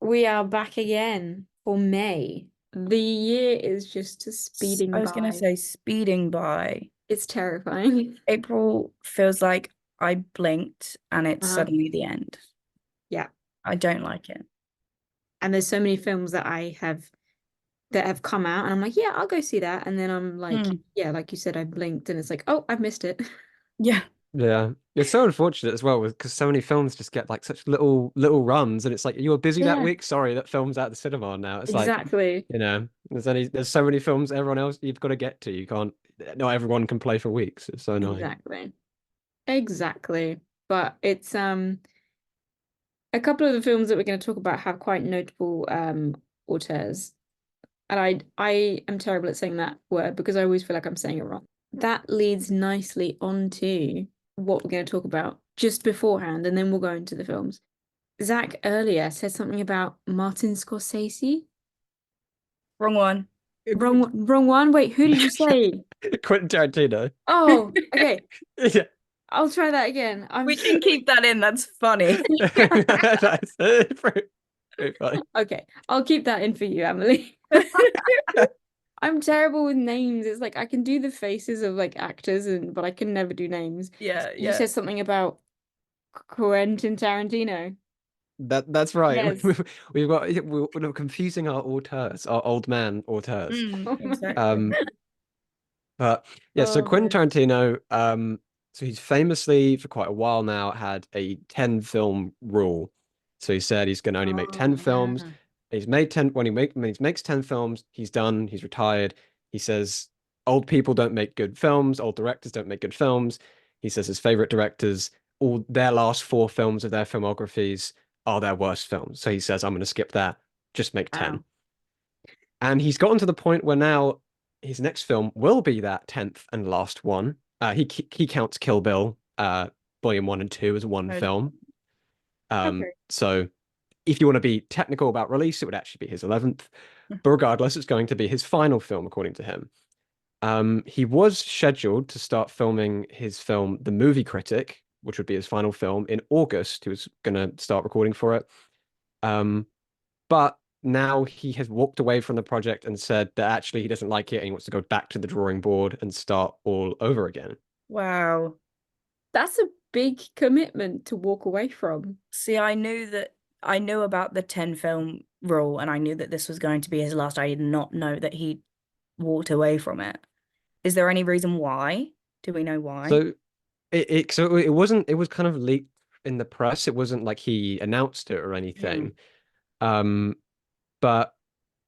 We are back again for May. The year is just I speeding was gonna by. say speeding by. It's terrifying. April feels like I blinked and it's Uh, suddenly the end. yeah. I don't like it. And there's so many films that have come out, and I'm like, yeah, I'll go see that. And then I'm like, Hmm. yeah, like you said, I blinked, and it's like, oh, I've missed it. Yeah. Yeah, it's so unfortunate as well because so many films just get like such little runs, and it's like you were busy that Yeah, week. Sorry, that film's out the cinema now. It's like exactly. there's so many films everyone else you've got to get to. You can't not everyone can play for weeks. It's so annoying. Exactly. Exactly. But it's a couple of the films that we're going to talk about have quite notable auteurs. And I am terrible at saying that word because I always feel like I'm saying it wrong. That leads nicely onto what we're going to talk about just beforehand, and then we'll go into the films. Zach earlier said something about Martin Scorsese. Wrong one. Wrong one. Wait, who did you say? Quentin Tarantino. Oh, okay. Yeah, I'll try that again. We can keep that in. That's funny. that's very funny. Okay. I'll keep that in for you, Emily. I'm terrible with names. It's like I can do the faces of like actors but I can never do names. Yeah, You yeah. said something about Quentin Tarantino. That's right. Yes. We've got we're confusing our auteurs, our old man auteurs. Oh my God. Um, But yeah, so Oh Quentin man. Tarantino, so he's famously for quite a while now had a 10 film rule. So he said he's going to only make Oh 10 films. yeah. He's made 10 when he makes 10 films, he's done, he's retired. He says old people don't make good films, old directors don't make good films. He says his favorite directors, all their last four films of their filmographies are their worst films. So he says, I'm going to skip that, just make 10. Wow. And he's gotten to the point where now his next film will be that 10th and last one. He counts Kill Bill, Volume 1 and 2 as one Heard of film. Okay. So if you want to be technical about release, it would actually be his 11th. them. But regardless, it's going to be his final film, according to him. He was scheduled to start filming his film, The Movie Critic, which would be his final film, in August. He was going to start recording for it. Um, but now he has walked away from the project and said that actually he doesn't like it and he wants to go back to the drawing board and start all over again. Wow. That's a big commitment to walk away from. See, I knew about the 10 film rule and I knew that this was going to be his last. I did not know that he walked away from it. Is there any reason why? Do we know why? So it wasn't it was kind of leaked in the press. It wasn't like he announced it or Hmm. anything. Um, but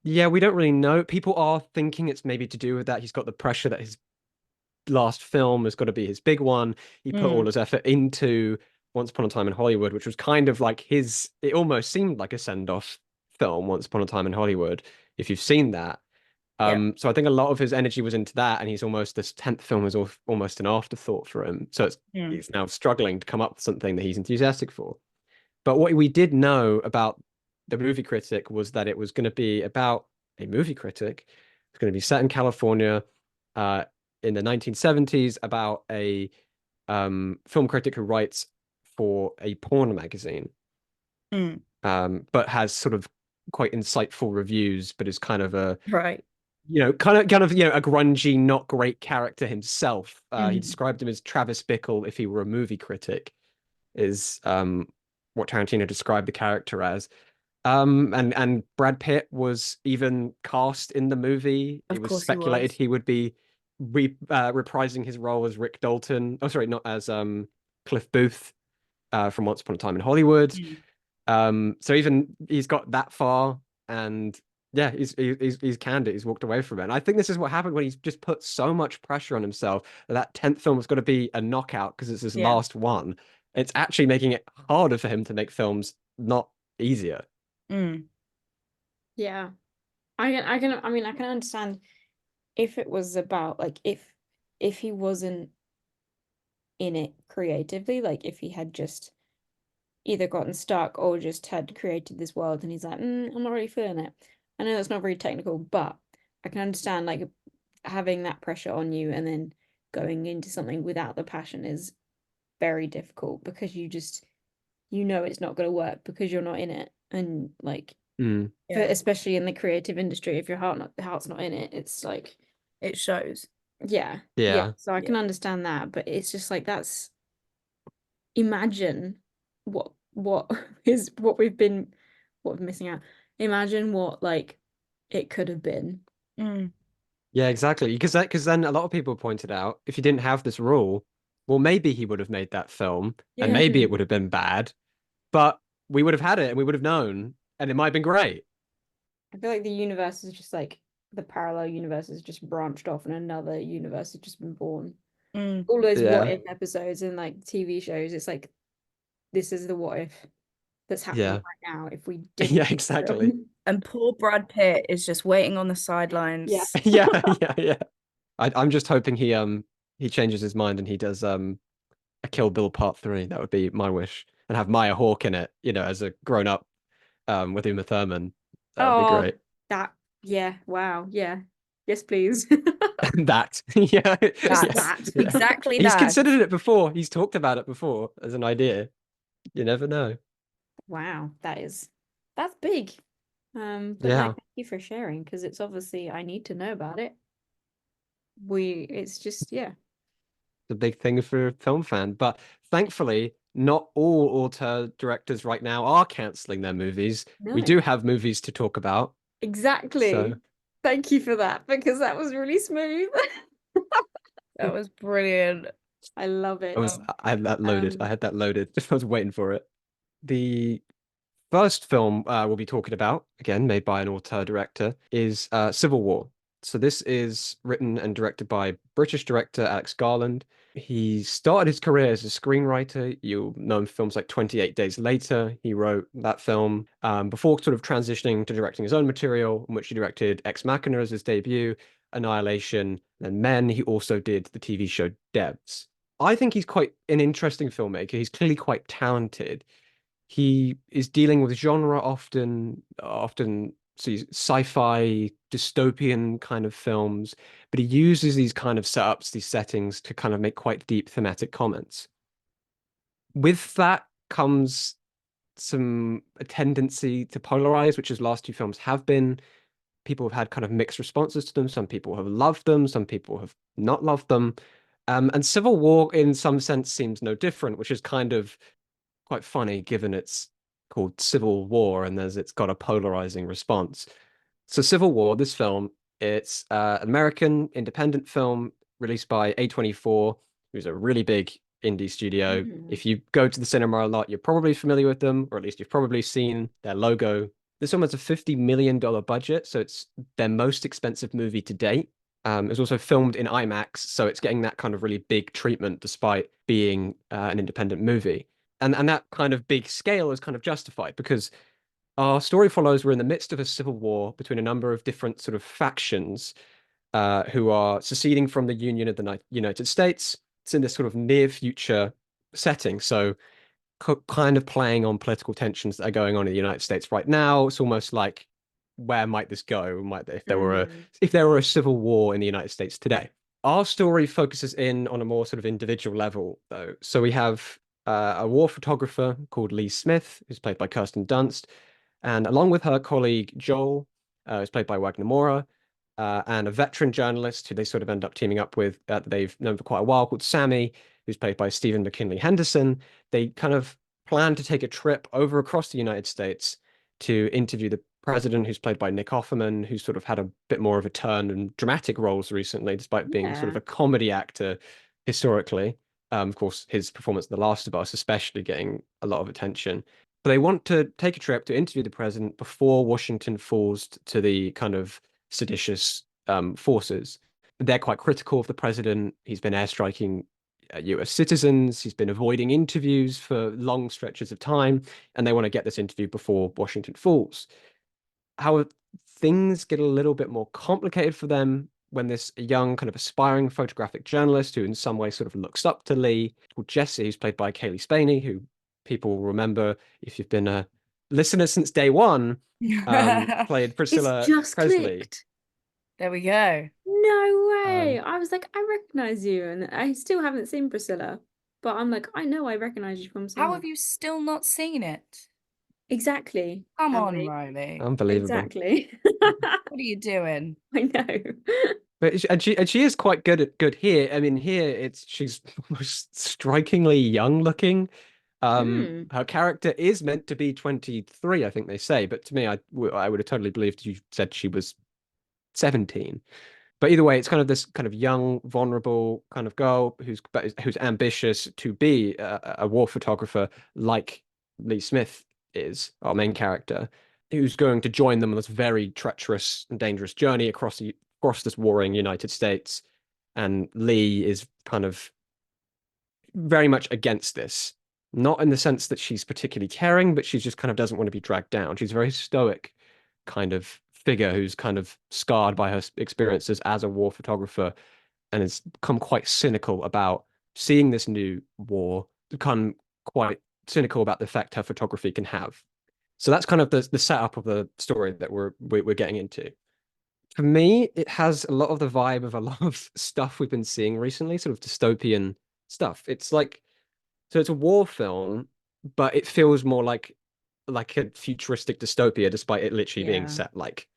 yeah, we don't really know. People are thinking it's maybe to do with that. He's got the pressure that his last film has got to be his big one. He put all Hmm. his effort into Once Upon a Time in Hollywood, which was kind of like his, it almost seemed like a send-off film, Once Upon a Time in Hollywood, if you've seen that. Yeah. So I think a lot of his energy was into that, and he's almost this 10th film is almost an afterthought for him. So Hmm. it's now struggling to come up with something that he's enthusiastic for. But what we did know about the movie critic was that it was going to be about a movie critic. It's going to be set in California uh, in the 1970s about a film critic who writes for a porn magazine, Hmm. but has sort of quite insightful reviews, but is kind of a Right. a grungy, not great character himself. He Hmm. described him as Travis Bickle if he were a movie critic, is what Tarantino described the character as. And Brad Pitt was even cast in the movie. It Of was course he speculated was. he would be reprising his role as Rick Dalton. Oh, sorry, not as Cliff Booth from Once Upon a Time in Hollywood. Hmm. So even he's got that far, and yeah, he's canned it. He's walked away from it. And I think this is what happened when he's just put so much pressure on himself that that 10th film was going to be a knockout because it's his Yeah. last one. It's actually making it harder for him to make films, not easier. Hmm. Yeah. I mean, I can understand if it was about like if he wasn't in it creatively, like if he had just either gotten stuck or just had created this world and he's like, I'm not really feeling it. I know that's not very technical, but I can understand like having that pressure on you and then going into something without the passion is very difficult because you know it's not going to work because you're not in it. And like Mm. But Yeah, especially in the creative industry, if your heart's not in it, it's like, it shows. yeah, yeah. Yeah. So I Yeah. can understand that, but it's just like that's imagine what is what we're missing out. Imagine what like it could have been. Mm. Yeah, exactly. Because then a lot of people pointed out if he didn't have this rule, well, maybe he would have made that film, and Yeah. maybe it would have been bad, but we would have had it and we would have known, and it might have been great. I feel like the universe is just like the parallel universe has just branched off and another universe has just been born. Mm. All those what Yeah. if episodes and like TV shows, it's like this is the what if that's happening Yeah. right now if we didn't Yeah, have the exactly. film. And poor Brad Pitt is just waiting on the Yeah. sidelines. Yeah, yeah, yeah. I'm just hoping he changes his mind and he does a Kill Bill Part 3. That would be my wish. And have Maya Hawke in it, as a grown up with Uma Thurman. That would be Oh, great. that yeah, wow, yeah. Yes, please. That. Yeah. Just That, Yes. that. Yeah. exactly He's that. considered it before. He's talked about it before as an idea. You never know. Wow, that's big. But no, Yeah. thank you for sharing because it's obviously I need to know about it. It's just yeah. The big thing for a film fan. But thankfully, not all auteur directors right now are canceling their movies. We No. do have movies to talk about. So Exactly. Thank you for that because that was really smooth. That was brilliant. I love it. I had that loaded. I Um, had that loaded. I was waiting for it. The first film we'll be talking about, again, made by an auteur director, is Civil War. So this is written and directed by British director Alex Garland. He started his career as a screenwriter. You'll know him for films like 28 Days Later. He wrote that film before sort of transitioning to directing his own material, in which he directed Ex Machina as his debut, Annihilation, and Men. He also did the TV show Devs. I think he's quite an interesting filmmaker. He's clearly quite talented. He is dealing with genre often sci-fi dystopian kind of films, but he uses these kind of setups, these settings to kind of make quite deep thematic comments. With that comes a tendency to polarize, which his last two films have been. People have had kind of mixed responses to them. Some people have loved them, some people have not loved them. And Civil War, in some sense, seems no different, which is kind of quite funny given it's called Civil War and it's got a polarizing response. So Civil War, this film, it's American independent film released by A24, who's a really big indie studio. mm, If you go to the cinema a lot, you're probably familiar with them, or at least you've probably seen their logo. This one has a $50 million budget, so it's their most expensive movie to date. It was also filmed in IMAX, so it's getting that kind of really big treatment despite being an independent movie. And that kind of big scale is kind of justified because our story follows we're in the midst of a civil war between a number of different sort of factions who are seceding from the Union of the United States. It's in this sort of near future setting. So kind of playing on political tensions that are going on in the United States right now. It's almost like where might this go? Might mm, if there were a civil war in the United States today? Our story focuses in on a more sort of individual level, though. So we have a war photographer called Lee Smith, who's played by Kirsten Dunst, and along with her colleague Joel, who's played by Wagner Moura, and a veteran journalist who they sort of end up teaming up with that they've known for quite a while called Sammy, who's played by Stephen McKinley Henderson. They kind of plan to take a trip over across the United States to interview the president, who's played by Nick Offerman, who's sort of had a bit more of a turn in dramatic roles recently, despite being sort of yeah. a comedy actor historically. Of course, his performance in The Last of Us, especially getting a lot of attention. But they want to take a trip to interview the president before Washington falls to the kind of seditious forces. They're quite critical of the president. He's been airstriking US citizens. He's been avoiding interviews for long stretches of time, and they want to get this interview before Washington falls. How things get a little bit more complicated for them when this young, kind of aspiring photographic journalist who, in some way, sort of looks up to Lee, called Jesse, who's played by Kaylee Spaney, who people will remember if you've been a listener since day one, played It's Priscilla just Presley. clicked. There we go. No way. Um, I was like, I recognize you, and I still haven't seen Priscilla, but I'm like, I know I recognize you from How somewhere. have you still not seen it? Exactly. Come on, Emily. Riley. Unbelievable. Exactly. What are you doing? I know. But she is quite good here. I mean, here she's most strikingly young looking. Hmm. Her character is meant to be 23, I think they say, but to me, I would have totally believed you said she was 17. But either way, it's kind of this kind of young, vulnerable kind of girl who's ambitious to be a war photographer, like Lee Smith is, our main character, who's going to join them on this very treacherous and dangerous journey across this warring United States. And Lee is kind of very much against this. Not in the sense that she's particularly caring, but she just kind of doesn't want to be dragged down. She's a very stoic kind of figure who's kind of scarred by her experiences as a war photographer and has become quite cynical about seeing this new war, become quite cynical about the effect her photography can have. So that's kind of the setup of the story that we're getting into. For me, it has a lot of the vibe of a lot of stuff we've been seeing recently, sort of dystopian stuff. It's like so it's a war film, but it feels more like a futuristic dystopia, despite it literally being Yeah. set like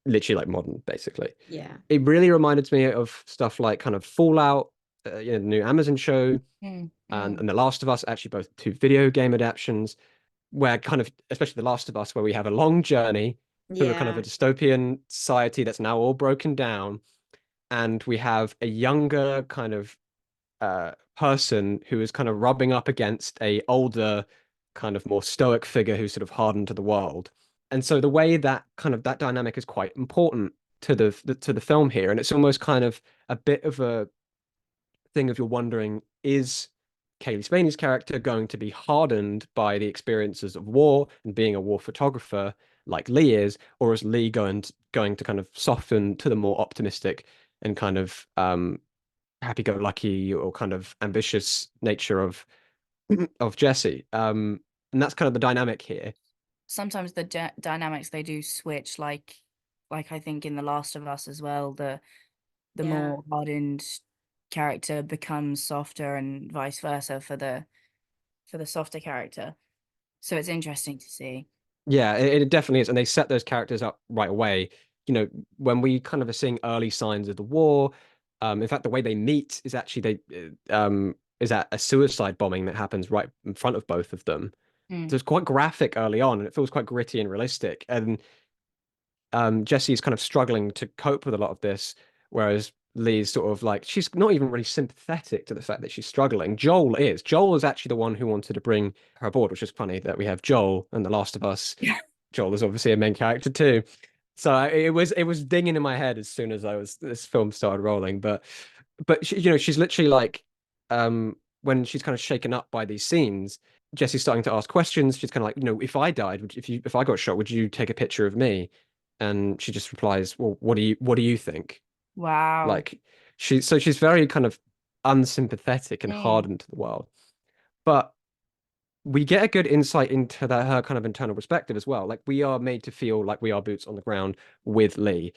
literally like modern, basically. Yeah. It really reminded me of stuff like kind of Fallout, the new Amazon show, Mm, and mm. The Last of Us, actually both two video game adaptations, where kind of, especially The Last of Us, where we have a long journey through a kind of a Yeah. dystopian society that's now all broken down, and we have a younger kind of person who is kind of rubbing up against a older, kind of more stoic figure who's sort of hardened to the world. And so the way that kind of that dynamic is quite important to to the film here, and it's almost kind of a bit of a thing if you're wondering, is Kaylee Spaney's character going to be hardened by the experiences of war and being a war photographer like Lee is, or is Lee going to kind of soften to the more optimistic and kind of happy-go-lucky or kind of ambitious nature of Jesse. And that's kind of the dynamic here. Sometimes the dynamics they do switch, like I think in The Last of Us as well, the Yeah. more hardened character becomes softer and vice versa for the softer character. So it's interesting to see. Yeah, it definitely is, and they set those characters up right away. You know, when we kind of are seeing early signs of the war, in fact, the way they meet is actually is at a suicide bombing that happens right in front of both of them. Mm. So it's quite graphic early on, and it feels quite gritty and realistic. And Jesse is kind of struggling to cope with a lot of this, whereas Lee's sort of like she's not even really sympathetic to the fact that she's struggling. Joel is. Joel is actually the one who wanted to bring her aboard, which is funny that we have Joel and The Last of Us. Joel is obviously a main character too. So it was dinging in my head as soon as this film started rolling. But she, she's literally like when she's kind of shaken up by these scenes, Jesse's starting to ask questions. She's kind of like, if I died, if I got shot, would you take a picture of me? And she just replies, well, what do you think? Wow. Like she's very kind of unsympathetic and Mm. hardened to the world. But we get a good insight into her kind of internal perspective as well. Like we are made to feel like we are boots on the ground with Lee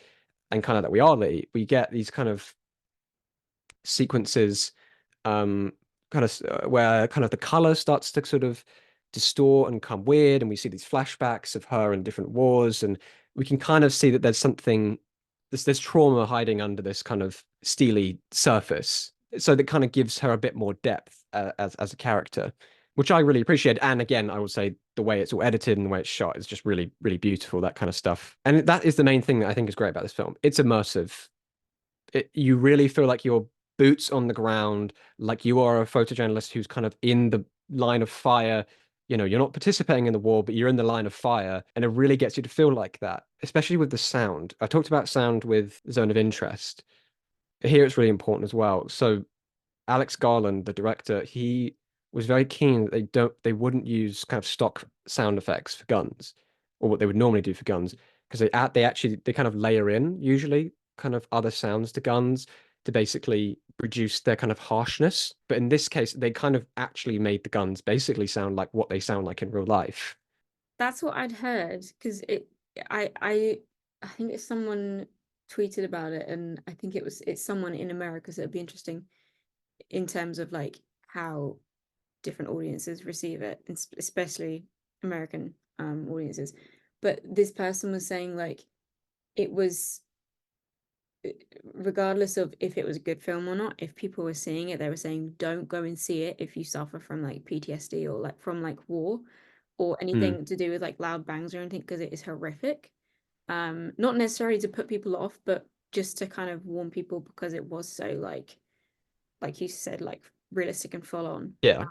and kind of that we are Lee. We get these kind of sequences um where kind of the color starts to sort of distort and come weird, and we see these flashbacks of her in different wars, and we can kind of see that there's trauma hiding under this kind of steely surface, so that kind of gives her a bit more depth as a character, which I really appreciate. And again, I would say the way it's all edited and the way it's shot is just really really beautiful, that kind of stuff. And that is the main thing that I think is great about this film. It's immersive. You really feel like you're boots on the ground, like you are a photojournalist who's kind of in the line of fire. You're not participating in the war, but you're in the line of fire, and it really gets you to feel like that, especially with the sound. I talked about sound with Zone of Interest. Here it's really important as well. So Alex Garland, the director, he was very keen that they wouldn't use kind of stock sound effects for guns, or what they would normally do for guns, because they kind of layer in usually kind of other sounds to guns to basically reduce their kind of harshness. But in this case, they kind of actually made the guns basically sound like what they sound like in real life. That's what I'd heard because I I I think it's someone tweeted about it, and I think it's someone in America, so it'd be interesting in terms of like how different audiences receive it, and especially American audiences. But this person was saying like it was regardless of if it was a good film or not, if people were seeing it, they were saying don't go and see it if you suffer from like PTSD or like from like war or Mm. anything to do with like loud bangs or anything because it is horrific. Not necessarily to put people off, but just to kind of warn people because it was so like you said, like realistic and full on. Yeah.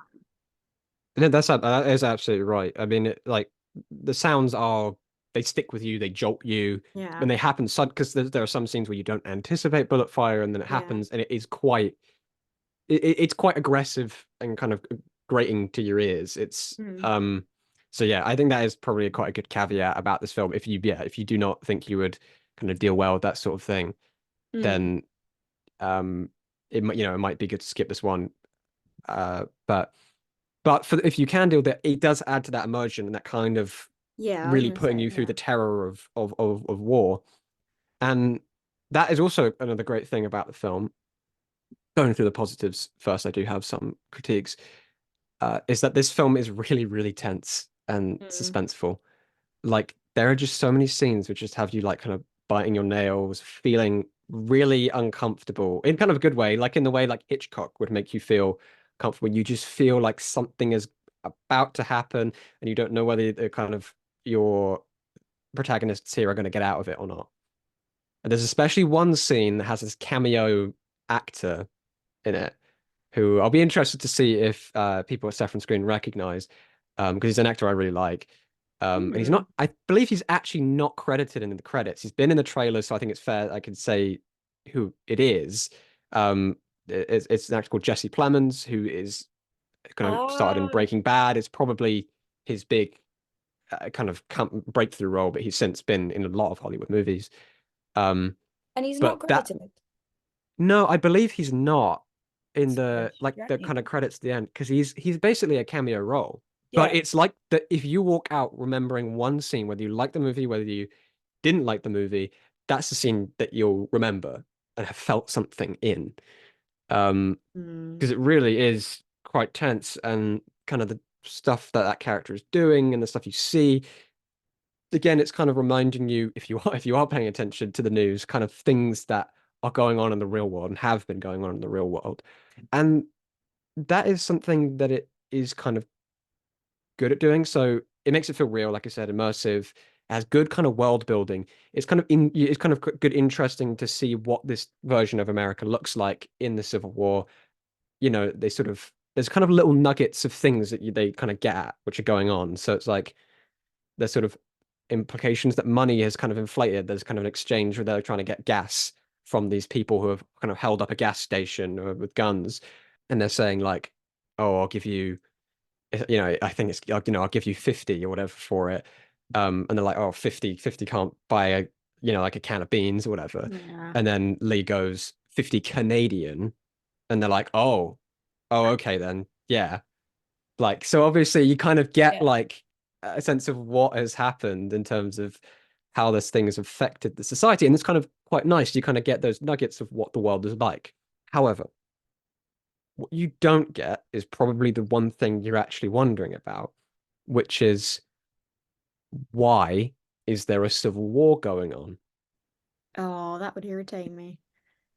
No, that is absolutely right. I mean, like the sounds are they stick with you, they jolt you Yeah, when they happen. Because there are some scenes where you don't anticipate bullet fire, and then it yeah. happens, and it is quite it's quite aggressive and kind of grating to your ears. It's Mm, so yeah, I think that is probably quite a good caveat about this film. If you do not think you would kind of deal well with that sort of thing, mm. then um it might be good to skip this one. But for if you can deal with it, it does add to that immersion and that kind of Yeah, I was really gonna putting say, you through yeah. the terror of war. And that is also another great thing about the film. Going through the positives first, I do have some critiques. Is that this film is really, really tense and Mm. suspenseful. Like there are just so many scenes which just have you like kind of biting your nails, feeling really uncomfortable in kind of a good way, like in the way like Hitchcock would make you feel comfortable. You just feel like something is about to happen, and you don't know whether the kind of your protagonists here are going to get out of it or not. And there's especially one scene that has this cameo actor in it who I'll be interested to see if people at Saffron Screen recognize, because he's an actor I really like. And he's Mm. not, I believe he's actually not credited in the credits. He's been in the trailers, so I think it's fair I can say who it is. It's an actor called Jesse Plemons, who is kind of started in Oh, Breaking Bad. It's probably his big kind of breakthrough role, but he's since been in a lot of Hollywood movies. Um, and he's not but that credited. No, I believe he's not in It's a the shame. kind of credits at the end because he's basically a cameo role. But Yeah. it's like that if you walk out remembering one scene, whether you like the movie, whether you didn't like the movie, that's the scene that you'll remember and have felt something in. Um, Mm. because it really is quite tense and kind of the stuff that that character is doing and the stuff you see. Again, it's kind of reminding you if you are paying attention to the news, kind of things that are going on in the real world and have been going on in the real world. And that is something that it is kind of good at doing. So it makes it feel real, like I said, immersive, has good kind of world building. It's kind of good, interesting to see what this version of America looks like in the Civil War. They sort of there's kind of little nuggets of things that they kind of get at which are going on. So it's like there's sort of implications that money has kind of inflated. There's kind of an exchange where they're trying to get gas from these people who have kind of held up a gas station with guns, and they're saying like, "Oh, I'll give you, I think it's, I'll give you 50 or whatever for it." And they're like, "Oh, 50 can't buy like a can of beans or whatever." Yeah. And then Lee goes 50 Canadian, and they're like, "Oh, okay then, yeah." Like, so obviously you kind of get Yeah. like a sense of what has happened in terms of how this thing has affected the society. And it's kind of quite nice. You kind of get those nuggets of what the world is like. However, what you don't get is probably the one thing you're actually wondering about, which is why is there a civil war going on? Oh, that would irritate me.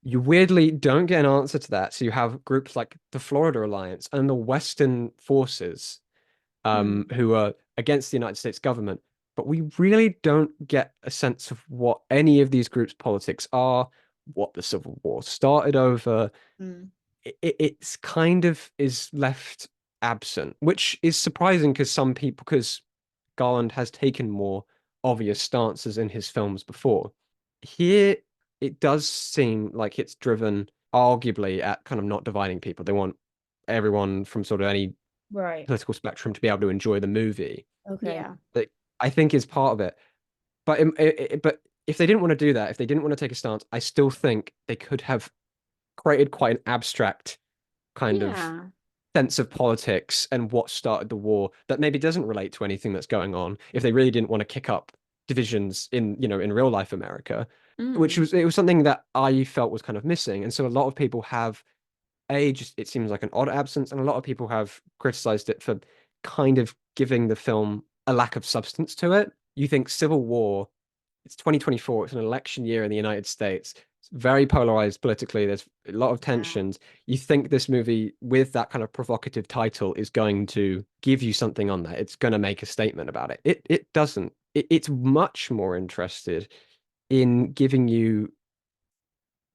You weirdly don't get an answer to that. So you have groups like the Florida Alliance and the Western forces Mm. who are against the United States government. But we really don't get a sense of what any of these groups' politics are, what the Civil War started over. Mm. It's kind of is left absent, which is surprising because Garland has taken more obvious stances in his films before. Here, it does seem like it's driven arguably at kind of not dividing people. They want everyone from sort of any Right. political spectrum to be able to enjoy the movie. Okay. Yeah. That I think is part of it. But if they didn't want to do that, if they didn't want to take a stance, I still think they could have created quite an abstract kind of Yeah. sense of politics and what started the war that maybe doesn't relate to anything that's going on. If they really didn't want to kick up divisions in real life America, which Mm. was it was something that I felt was kind of missing, and so a lot of people have just it seems like an odd absence, and a lot of people have criticized it for kind of giving the film a lack of substance to it. You think Civil War, it's 2024, it's an election year in the United States. It's very polarized politically. There's a lot of Yeah. tensions. You think this movie, with that kind of provocative title, is going to give you something on that. It's going to make a statement about it. It doesn't. It's much more interested in giving you,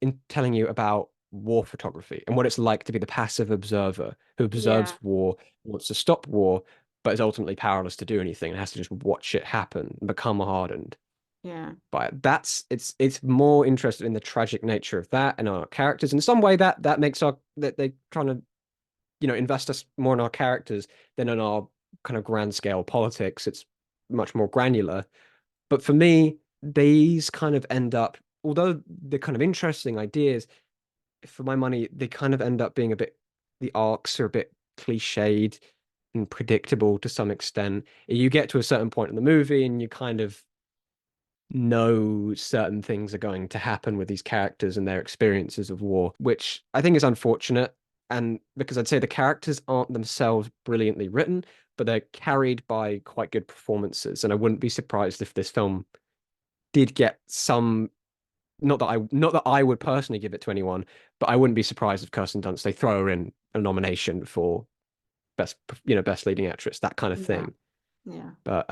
in telling you about war photography and what it's like to be the passive observer who Yeah. observes war, wants to stop war, but is ultimately powerless to do anything and has to just watch it happen and become hardened. Yeah. But it's more interested in the tragic nature of that and our characters. In some way, that makes our that they trying to, invest us more in our characters than in our kind of grand scale politics. It's much more granular. But for me, these kind of end up, although they're kind of interesting ideas, for my money, they kind of end up being a bit, the arcs are a bit cliched and predictable to some extent. You get to a certain point in the movie and you kind of know certain things are going to happen with these characters and their experiences of war, which I think is unfortunate. And because I'd say the characters aren't themselves brilliantly written, but they're carried by quite good performances. And I wouldn't be surprised if this film did get some, not that I would personally give it to anyone, but I wouldn't be surprised if Kirsten Dunst, they throw her in a nomination for best leading actress, that kind of Yeah. thing. Yeah. But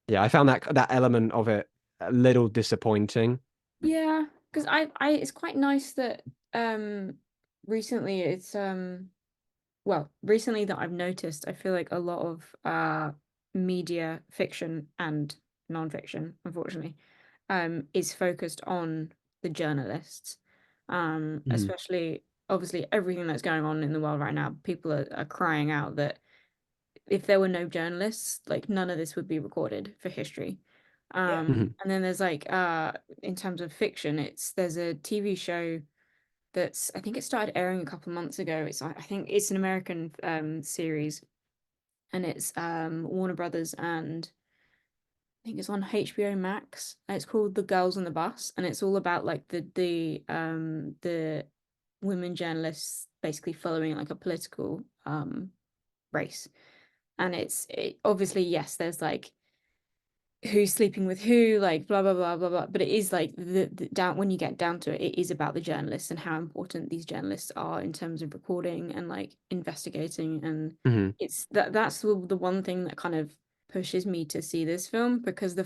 yeah, I found that element of it a little disappointing. Yeah, because it's quite nice that um recently it's well, recently that I've noticed, I feel like a lot of media fiction and non-fiction, unfortunately, is focused on the journalists. Mhm. Especially obviously everything that's going on in the world right now, people are crying out that if there were no journalists, like none of this would be recorded for history. Yeah. Mhm. And then there's like in terms of fiction, there's a TV show that's I think it started airing a couple of months ago. I think it's an American series and it's Warner Brothers and I think it's on HBO Max. It's called The Girls on the Bus and it's all about like the women journalists basically following like a political race. And obviously yes, there's like who's sleeping with who, like blah blah blah blah blah. But it is like the down when you get down to it, it is about the journalists and how important these journalists are in terms of recording and like investigating. And Mhm. that's the one thing that kind of pushes me to see this film because the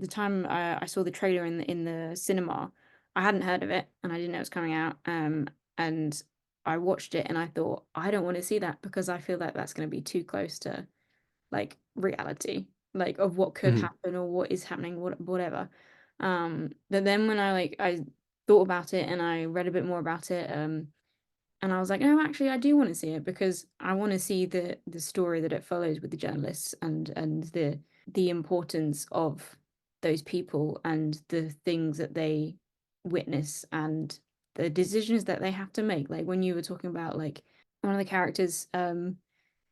time I saw the trailer in the cinema, I hadn't heard of it and I didn't know it was coming out. And I watched it and I thought I don't want to see that because I feel like that's going to be too close to like reality, like of what could Mhm. happen or what is happening, whatever. But then when I thought about it and I read a bit more about it, and I was like, no, actually, I do want to see it because I want to see the story that it follows with the journalists and the importance of those people and the things that they witness and the decisions that they have to make. Like when you were talking about like one of the characters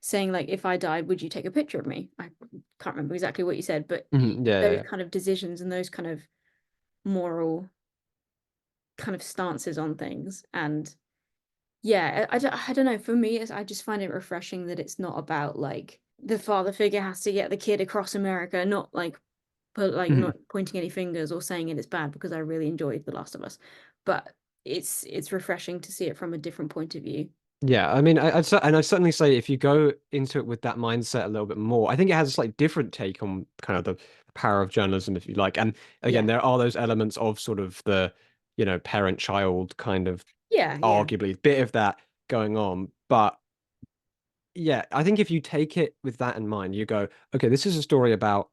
saying like if I died, would you take a picture of me? I can't remember exactly what you said, but Mhm. Yeah, those yeah. kind of decisions and those kind of moral kind of stances on things. And yeah, I don't know. For me, I just find it refreshing that it's not about like the father figure has to get the kid across America, not like but like Mhm. not pointing any fingers or saying it is bad because I really enjoyed The Last of Us. But it's refreshing to see it from a different point of view. Yeah, I mean, I'd certainly say if you go into it with that mindset a little bit more, I think it has a slightly different take on kind of the power of journalism, if you like. And again, Yeah. there are those elements of sort of the, parent-child kind of Yeah, yeah. arguably bit of that going on. But yeah, I think if you take it with that in mind, you go, okay, this is a story about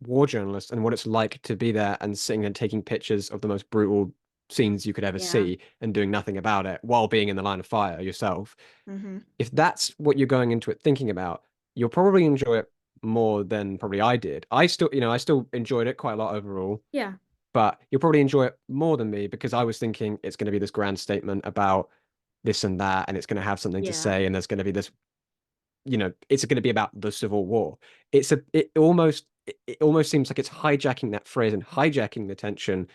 war journalists and what it's like to be there and sitting and taking pictures of the most brutal scenes you could ever Yeah. see and doing nothing about it while being in the line of fire yourself. Hmm. If that's what you're going into it thinking about, you'll probably enjoy it more than probably I did. I still enjoyed it quite a lot overall, Yeah. but you'll probably enjoy it more than me because I was thinking it's going to be this grand statement about this and that, and it's going to have something to Yeah. say, and there's going to be this, it's going to be about the Civil War. It almost seems like it's hijacking that phrase and hijacking the tension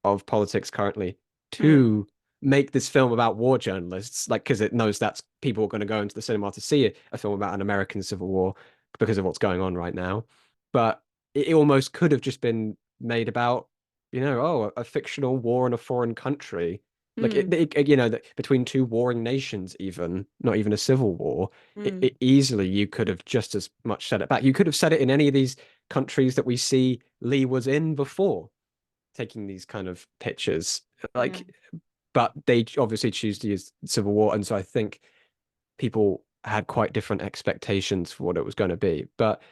of politics currently Mm. to make this film about war journalists, like because it knows that's people are going to go into the cinema to see a film about an American Civil War. because of what's going on right now. But it almost could have just been made about, a fictional war in a foreign country. Like Mm, between two warring nations, even not even a civil war, mm, easily you could have just as much set it back. You could have set it in any of these countries that we see Lee was in before, taking these kind of pictures. yeah. Like, but they obviously choose to use civil war, and so I think people had quite different expectations for what it was going to be. But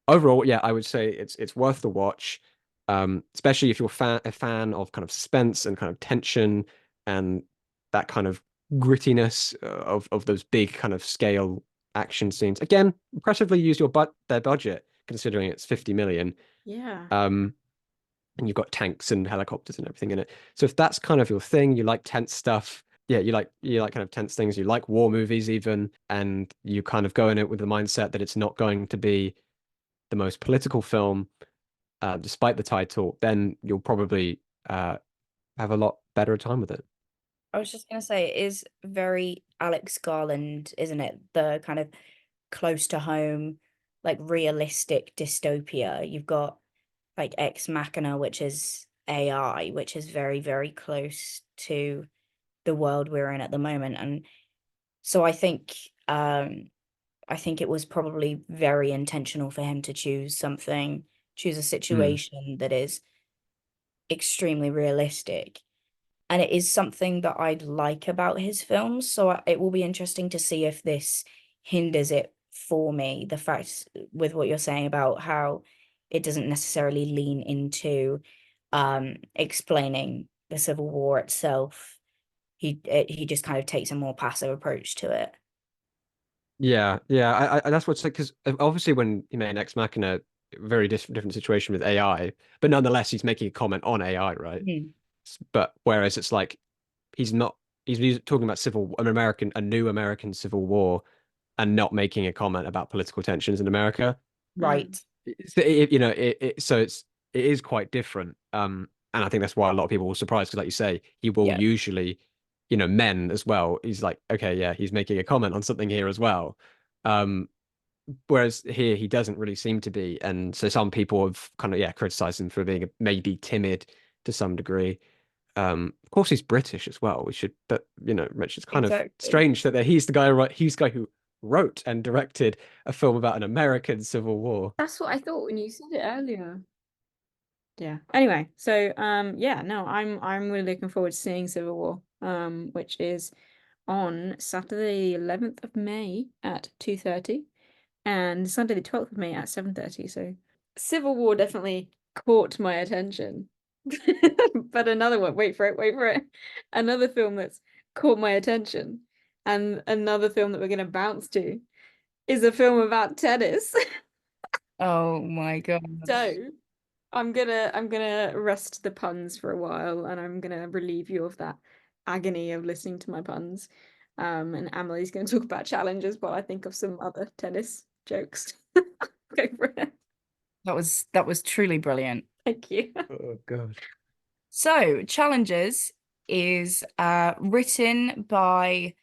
overall, yeah, I would say it's worth the watch, especially if you're a fan of kind of suspense and kind of tension and that kind of grittiness of those big kind of scale action scenes. Again, impressively use their budget considering it's 50 million. Yeah. Um, and you've got tanks and helicopters and everything in it. So if that's kind of your thing, you like tense stuff. Yeah, you like kind of tense things. You like war movies even, and you kind of go in it with the mindset that it's not going to be the most political film, despite the title, then you'll probably have a lot better time with it. I was just gonna say it is very Alex Garland, isn't it? The kind of close to home, like realistic dystopia. You've got like Ex Machina, which is AI, which is very, very close to the world we're in at the moment. And so I think it was probably very intentional for him to choose a Mm. situation that is extremely realistic. And it is something that I like about his films. So it will be interesting to see if this hinders it for me. The fact with what you're saying about how it doesn't necessarily lean into explaining the Civil War itself. He just kind of takes a more passive approach to it. Yeah, yeah. That's what's like because obviously when he made Ex Machina, very different situation with AI, but nonetheless he's making a comment on AI, right? Mhm. But whereas it's like he's not he's talking about a new American Civil War and not making a comment about political tensions in America. Mm, Right. So it is quite different. And I think that's why a lot of people were surprised because, like you say, he will Yeah, usually, men as well. He's like, okay, yeah, he's making a comment on something here as well. Um, whereas here he doesn't really seem to be, and so some people have kind of criticized him for being maybe timid to some degree. Of course, he's British as well. We should, but Rich, it's kind of exactly. strange that he's the guy who wrote and directed a film about an American Civil War. that's what I thought when you said it earlier. Yeah. Anyway, so yeah, no, I'm really looking forward to seeing Civil War, which is on Saturday, 11th of May at 2:30 and Sunday the 12th of May at 7:30. So Civil War definitely caught my attention. But another one, wait for it. Another film that's caught my attention and another film that we're gonna bounce to is a film about tennis. Oh my So gosh. I'm gonna rest the puns for a while and I'm gonna relieve you of that agony of listening to my puns. And Amelie's gonna talk about challenges while I think of some other tennis jokes. Go for it. That was truly brilliant. Thank you. Oh God. So, Challenges is written by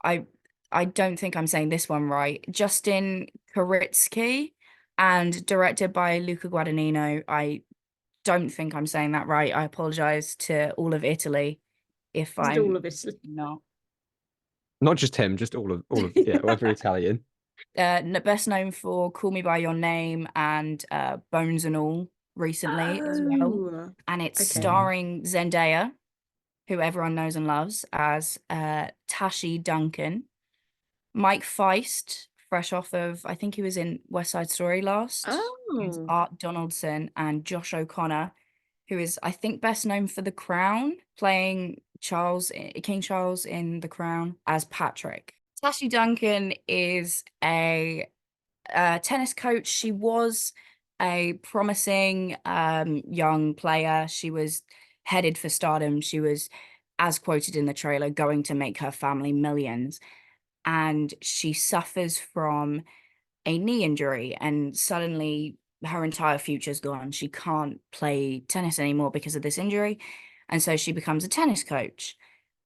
I I don't think I'm saying this one right. Justin Koritsky and directed by Luca Guadagnino. I don't think I'm saying that right. I apologize to all of Italy if Just all I'm of it. not. Not just him, just all of yeah, every Italian. Best known for Call Me by Your Name and Bones and All recently as well. Oh, And it's okay. Mhm. starring Zendaya, who everyone knows and loves, as Tashi Duncan. Mike Feist, fresh off of, I think he was in West Side Story last, who's Oh, Art Donaldson, and Josh O'Connor, who is, I think, best known for The Crown, playing King Charles in The Crown as Patrick. Tashi Duncan is a tennis coach. She was a promising young player. She was headed for stardom. She was, as quoted in the trailer, going to make her family millions. And she suffers from a knee injury, and suddenly her entire future's gone. She can't play tennis anymore because of this injury. And so she becomes a tennis coach.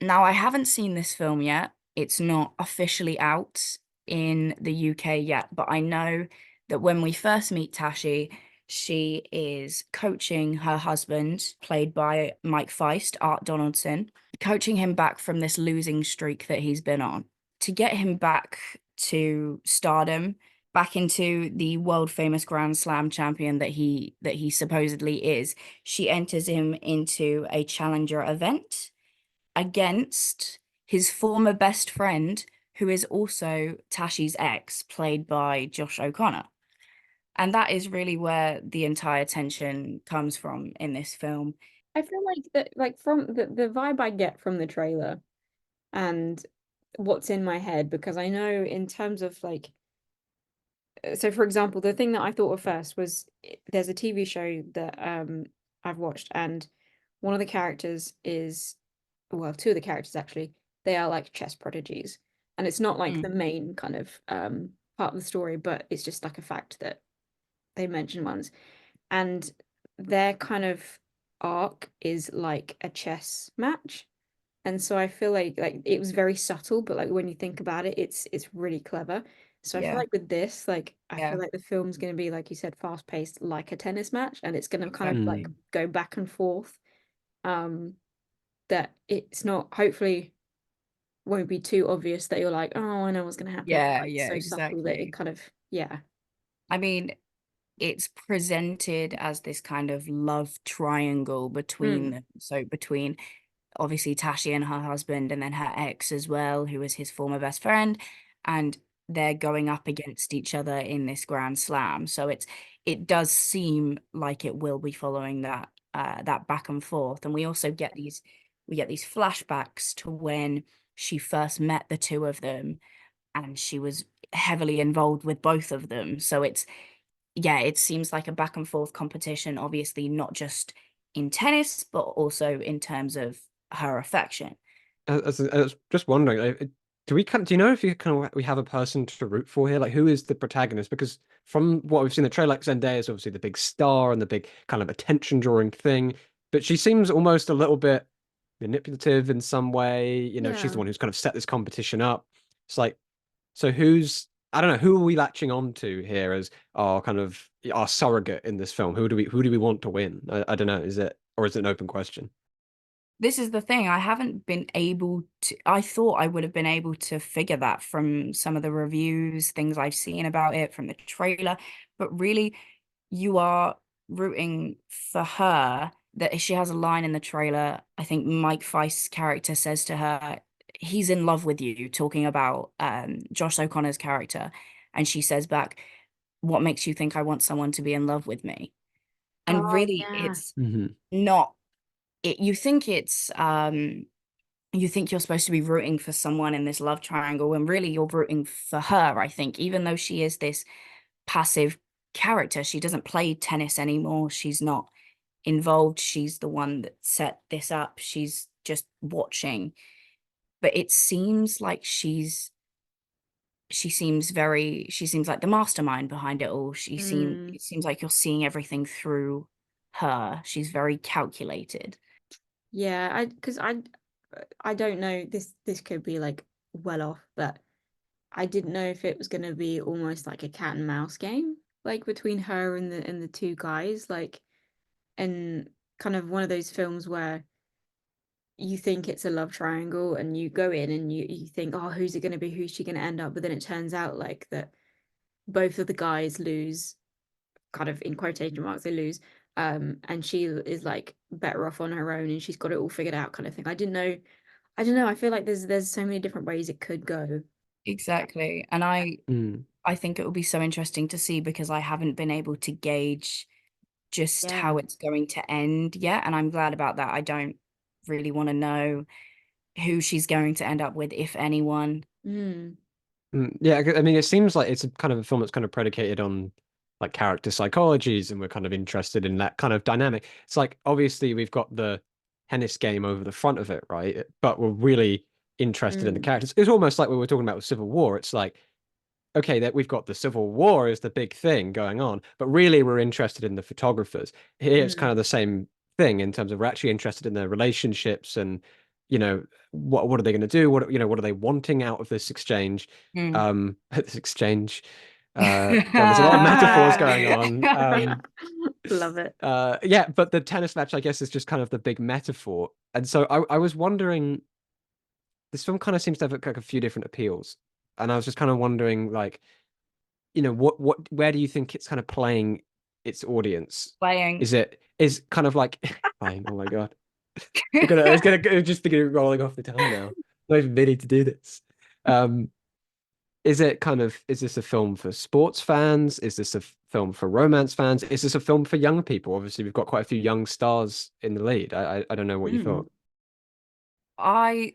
Now, I haven't seen this film yet. It's not officially out in the UK yet, but I know that when we first meet Tashi, she is coaching her husband, played by Mike Feist, Art Donaldson, coaching him back from this losing streak that he's been on to get him back to stardom, back into the world famous Grand Slam champion that he supposedly is. She enters him into a challenger event against his former best friend, who is also Tashi's ex, played by Josh O'Connor. And that is really where the entire tension comes from in this film. I feel like that, like from the vibe I get from the trailer and what's in my head, because I know in terms of like, so for example, the thing that I thought of first was there's a TV show that I've watched, and one of the characters is, well, two of the characters actually, they are like chess prodigies. And it's not like the main kind of part of the story, but it's just like a fact that they mention once. And their kind of arc is like a chess match. And so I feel like it was very subtle, but like when you think about it, it's really clever. So I feel Yeah, like with this, like I yeah, feel like the film's gonna be, like you said, fast paced like a tennis match, and it's gonna kind of exactly. like go back and forth. Um, that it's not, hopefully won't be too obvious that you're like, oh, I know what's gonna happen. Yeah, Like yeah, so subtle that it exactly. kind of, yeah. I mean, it's presented as this kind of love triangle Mm, between obviously Tashi and her husband, and then her ex as well, who was his former best friend, and they're going up against each other in this Grand Slam. So it does seem like it will be following that back and forth. And we get these flashbacks to when she first met the two of them, and she was heavily involved with both of them. So it seems like a back and forth competition, obviously not just in tennis, but also in terms of her affection. I was just wondering, do you know if we have a person to root for here? Like, who is the protagonist? Because from what we've seen in the trailer, like Zendaya is obviously the big star and the big kind of attention drawing thing, but she seems almost a little bit manipulative in some way. You know, she's the yeah. one who's kind of set this competition up. It's like, so I don't know, who are we latching on to here as our kind of our surrogate in this film? Who do we want to win? I don't know. Is it an open question? This is the thing. I haven't been able to, I thought I would have been able to figure that from some of the reviews, things I've seen about it from the trailer. But really, you are rooting for her. That she has a line in the trailer. I think Mike Feist's character says to her, he's in love with you, talking about Josh O'Connor's character. And she says back, what makes you think I want someone to be in love with me? And Oh really, yeah. it's Hmm. not it. You think you're supposed to be rooting for someone in this love triangle, and really you're rooting for her, I think, even though she is this passive character. She doesn't play tennis anymore. She's not involved. She's the one that set this up. She's just watching. But it seems like she seems like the mastermind behind it all. Mm. It seems like you're seeing everything through her. She's very calculated. Yeah, because I don't know, this could be like well off, but I didn't know if it was gonna be almost like a cat and mouse game, like between her and the two guys, like, and kind of one of those films where you think it's a love triangle and you go in and you think, oh, who's it gonna be? Who's she gonna end up? But then it turns out like that both of the guys lose, kind of in quotation marks, they lose. And she is like better off on her own and she's got it all figured out kind of thing. I don't know. I feel like there's so many different ways it could go. Exactly. And I think it will be so interesting to see, because I haven't been able to gauge just Yeah. how it's going to end yet. And I'm glad about that. I don't really want to know who she's going to end up with, if anyone. Mm, Yeah, I mean, it seems like it's a kind of a film that's kind of predicated on like character psychologies, and we're kind of interested in that kind of dynamic. It's like obviously we've got the tennis game over the front of it, right? But we're really interested in the mm, characters. It's almost like we were talking about with Civil War. It's like, okay, that we've got the Civil War is the big thing going on, but really we're interested in the photographers. Here it's kind mm, of the same thing in terms of we're actually interested in their relationships and, what are they going to do? What are they wanting out of this exchange? Mm. This exchange. There was a lot of metaphors going on. Love it. Yeah, but the tennis match, I guess, is just kind of the big metaphor. And so I was wondering, this film kind of seems to have like a few different appeals. And I was just kind of wondering, like, where do you think it's kind of playing its audience? Playing. Is kind of like, fine, oh my God. It's just beginning rolling off the tongue now. Not even meaning to do this. Um, is this a film for sports fans? Is this a film for romance fans? Is this a film for young people? Obviously, we've got quite a few young stars in the lead. I don't know what you Mm. thought. I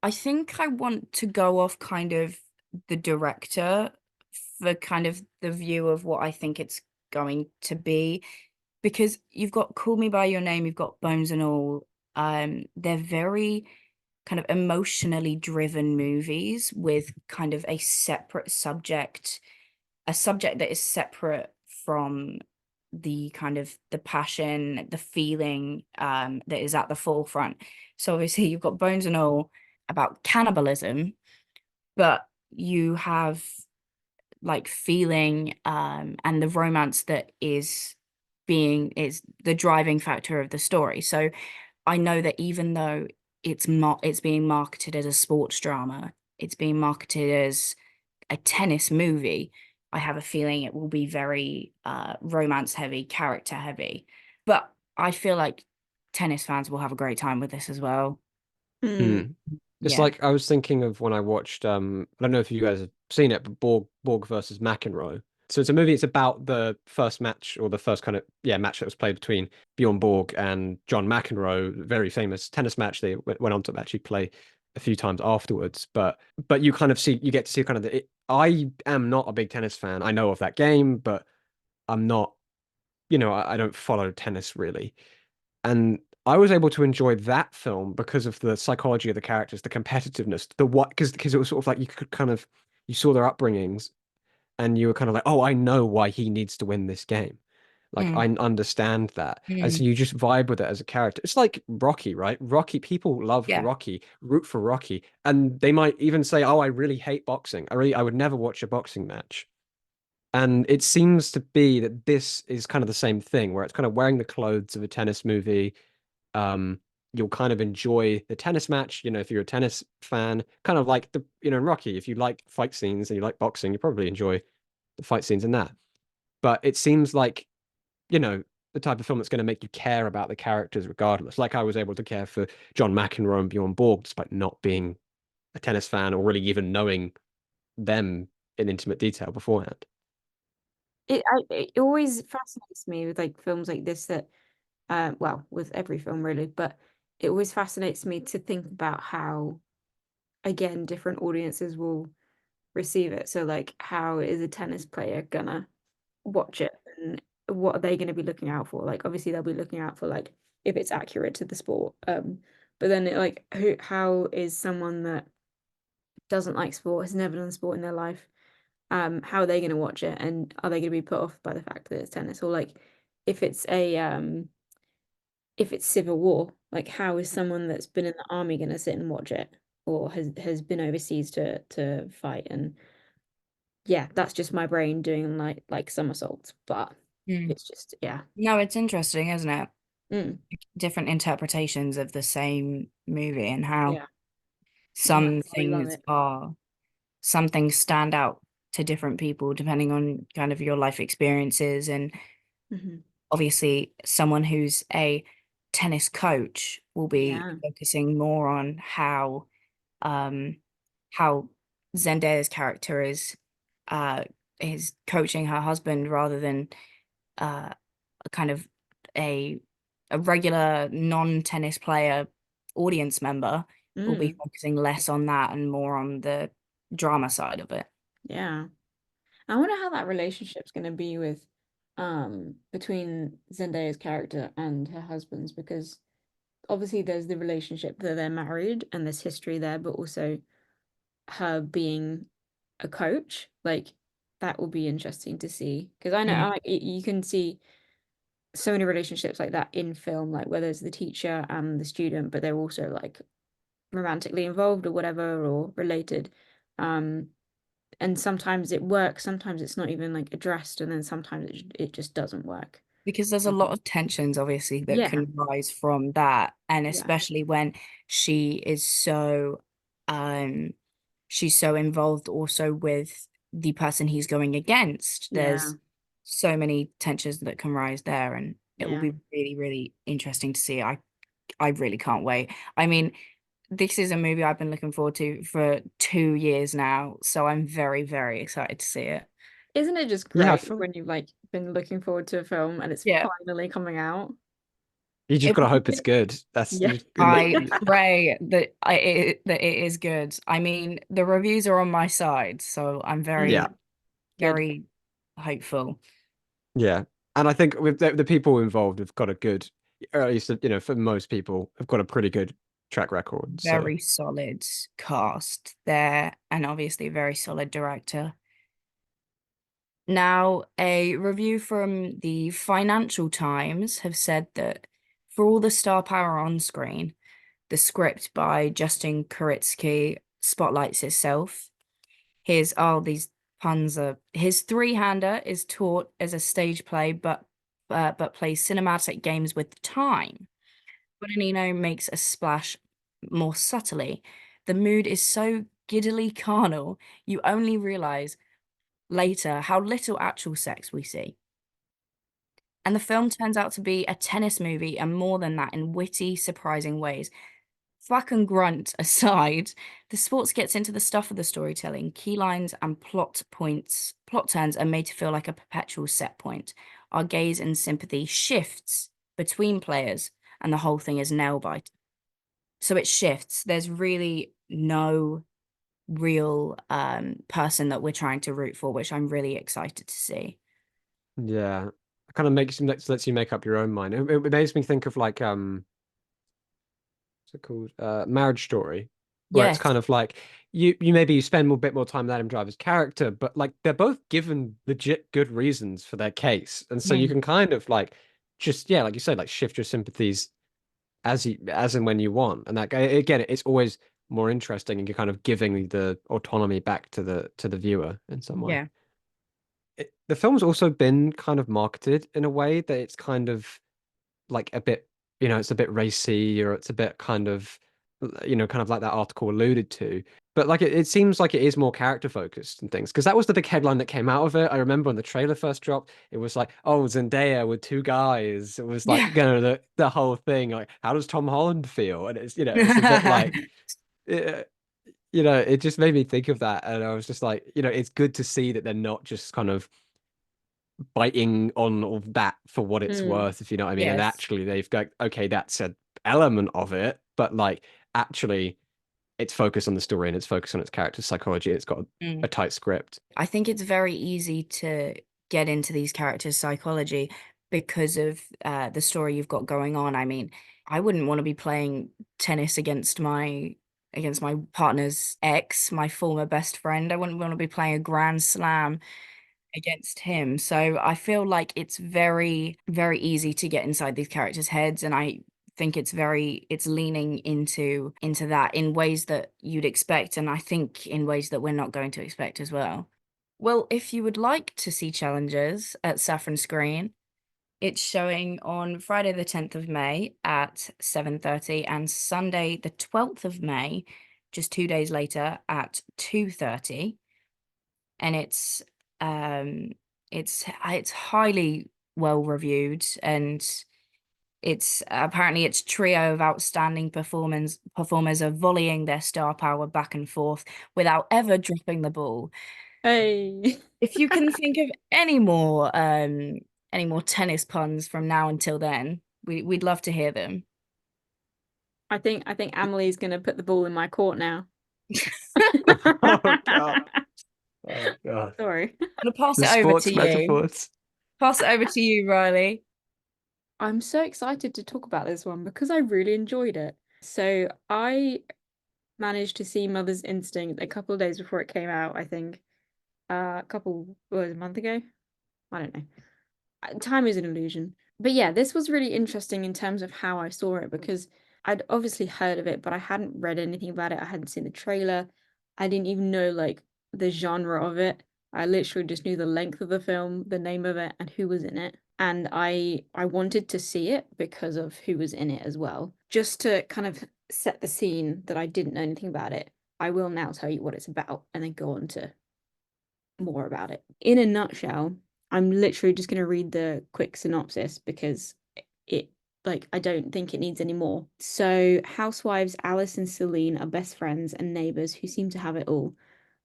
I think I want to go off kind of the director for kind of the view of what I think it's going to be, because you've got Call Me by Your Name, you've got Bones and All. They're very kind of emotionally driven movies with kind of a separate subject, a subject that is separate from the kind of the passion, the feeling that is at the forefront. So obviously you've got Bones and All about cannibalism, but you have like feeling and the romance that is the driving factor of the story. So I know that even though it's being marketed as a sports drama, it's being marketed as a tennis movie, I have a feeling it will be very romance heavy, character heavy. But I feel like tennis fans will have a great time with this as well. Mm. Hmm. It's Yeah. like I was thinking of when I watched I don't know if you guys have seen it, but Borg versus McEnroe. So it's a movie, it's about the first match or the first kind of match that was played between Bjorn Borg and John McEnroe, very famous tennis match they went on to actually play a few times afterwards. But you kind of see you get to see kind of I am not a big tennis fan. I know of that game, but I'm not, I don't follow tennis really. And I was able to enjoy that film because of the psychology of the characters, the competitiveness, the what, because it was sort of like you could kind of you saw their upbringings and you were kind of like, oh, I know why he needs to win this game. Like I Mm, understand that. And so mm, you just vibe with it as a character. It's like Rocky, right? Rocky, people love yeah. Rocky, root for Rocky, and they might even say, "Oh, I really hate boxing. I would never watch a boxing match." And it seems to be that this is kind of the same thing, where it's kind of wearing the clothes of a tennis movie. You'll kind of enjoy the tennis match, if you're a tennis fan, kind of like in Rocky, if you like fight scenes and you like boxing, you probably enjoy the fight scenes in that. But it seems like, you know, the type of film that's going to make you care about the characters regardless. Like I was able to care for John McEnroe and Bjorn Borg despite not being a tennis fan or really even knowing them in intimate detail beforehand. It always fascinates me with like films like this that well, with every film really, but it always fascinates me to think about how, again, different audiences will receive it. So like how is a tennis player gonna watch it and what are they gonna be looking out for? Like obviously they'll be looking out for like if it's accurate to the sport. But then like how is someone that doesn't like sport, has never done sport in their life, how are they gonna watch it and are they gonna be put off by the fact that it's tennis? Or like if it's a if it's civil war, like how is someone that's been in the army going to sit and watch it or has been overseas to fight? And yeah, that's just my brain doing like somersaults, but Mm. it's just yeah. No, it's interesting, isn't it? Mm, Different interpretations of the same movie and how yeah. No, some I love things it. are some things stand out to different people depending on kind of your life experiences. And Hmm. obviously, someone who's a tennis coach will be Yeah. focusing more on um how Zendaya's character uh is coaching her husband rather than uh kind of a a regular non-tennis player audience member will be Mm, focusing less on that and more on the drama side of it. yeah. I wonder how that relationship's going to be with between Zendaya's character and her husband's because obviously there's the relationship that they're married and there's history there, but also her being a coach, like that will be interesting to see because I know Mm, like you can see so many relationships like that in film, like where there's the teacher and the student, but they're also like romantically involved or whatever or related. Um, and sometimes it works, sometimes it's not even like addressed, and then sometimes it just doesn't work. Because there's a lot of tensions, obviously, that Yeah, can rise from that. And yeah, especially when she is so, um, she's so involved also with the person he's going against. yeah, There's so many tensions that can rise there, and it will yeah. be really, really interesting to see. I really can't wait. I mean, this is a movie I've been looking forward to for 2 years now, so I'm very, very excited to see it. Isn't it just Yeah, I great feel when you've like been looking forward to a film and it's Yeah. finally coming out? you just It gotta hope it's good. That's Yeah. you, I pray that that it is good. I mean, the reviews are on my side, so I'm yeah, Mm, very, good. very hopeful. yeah. And I think with the people involved have got a good, or at least for most people, have got a pretty good track record. So Very solid cast there, and obviously a very solid director. Now, a review from the Financial Times have said that for all the star power on screen, the script by Justin Kuritsky spotlights itself. These puns are his three-hander is taught as a stage play, but plays cinematic games with time. Bonanino makes a splash more subtly. The mood is so giddily carnal, you only realize later how little actual sex we see. And the film turns out to be a tennis movie and more than that in witty, surprising ways. Flack and grunt aside, the sports gets into the stuff of the storytelling. Key lines and plot turns are made to feel like a perpetual set point. Our gaze and sympathy shifts between players, and the whole thing is nail bite. So it shifts. There's really no real person that we're trying to root for, which I'm really excited to see. yeah, it kind of lets you make up your own mind. It makes me think of like what's it called? Marriage Story, where it's Yes. kind of like you maybe you spend a bit more time with Adam Driver's character, but like they're both given legit good reasons for their case, and so you Mm, can kind of like just like you said, like shift your sympathies as and when you want, and that again, it's always more interesting, and you're kind of giving the autonomy back to the viewer in some way. yeah. The film's also been kind of marketed in a way that it's kind of like a bit, it's a bit racy, or it's a bit kind of, kind of like that article alluded to. But like it seems like it is more character focused and things. Because that was the big headline that came out of it. I remember when the trailer first dropped, it was like, oh, Zendaya with two guys. It was like, Yeah. the whole thing. Like, how does Tom Holland feel? And it's a bit like, uh, it just made me think of that. And I was just like, it's good to see that they're not just kind of biting on all that for what it's Mm, worth, if you know what I mean. And Yes. actually, they've got, okay, that's an element of it, but like actually, it's focused on the story and it's focused on its character psychology. It's got a Mm. tight script. I think it's very easy to get into these characters' psychology because of the story you've got going on. I mean, I wouldn't want to be playing tennis against my partner's ex, my former best friend. I wouldn't want to be playing a grand slam against him. So I feel like it's very, very easy to get inside these characters' heads, and I think it's leaning into that in ways that you'd expect, and I think in ways that we're not going to expect as well. Well, if you would like to see Challengers at Saffron Screen, it's showing on Friday the 10th of May at 7:30 and Sunday the 12th of May, just 2 days later at 2:30. And um it's highly well reviewed, and it's apparently its trio of outstanding performers are volleying their star power back and forth without ever dropping the ball. hey. If you can think of any more tennis puns from now until then, we'd love to hear them. I think Amelie's gonna put the ball in my court now. Oh God. Oh God. I'm Sorry. gonna pass The it over to sports you. metaphors. Pass it over to you, Riley. I'm so excited to talk about this one because I really enjoyed it. So I managed to see Mother's Instinct a couple of days before it came out, I think. A month ago? I don't know. Time is an illusion. But yeah, this was really interesting in terms of how I saw it because I'd obviously heard of it, but I hadn't read anything about it. I hadn't seen the trailer. I didn't even know like the genre of it. I literally just knew the length of the film, the name of it, and who was in it. And I wanted to see it because of who was in it as well. Just to kind of set the scene that I didn't know anything about it. I will now tell you what it's about and then go on to more about it. In a nutshell, I'm literally just going to read the quick synopsis because it, like, I don't think it needs any more. So, housewives Alice and Celine are best friends and neighbors who seem to have it all.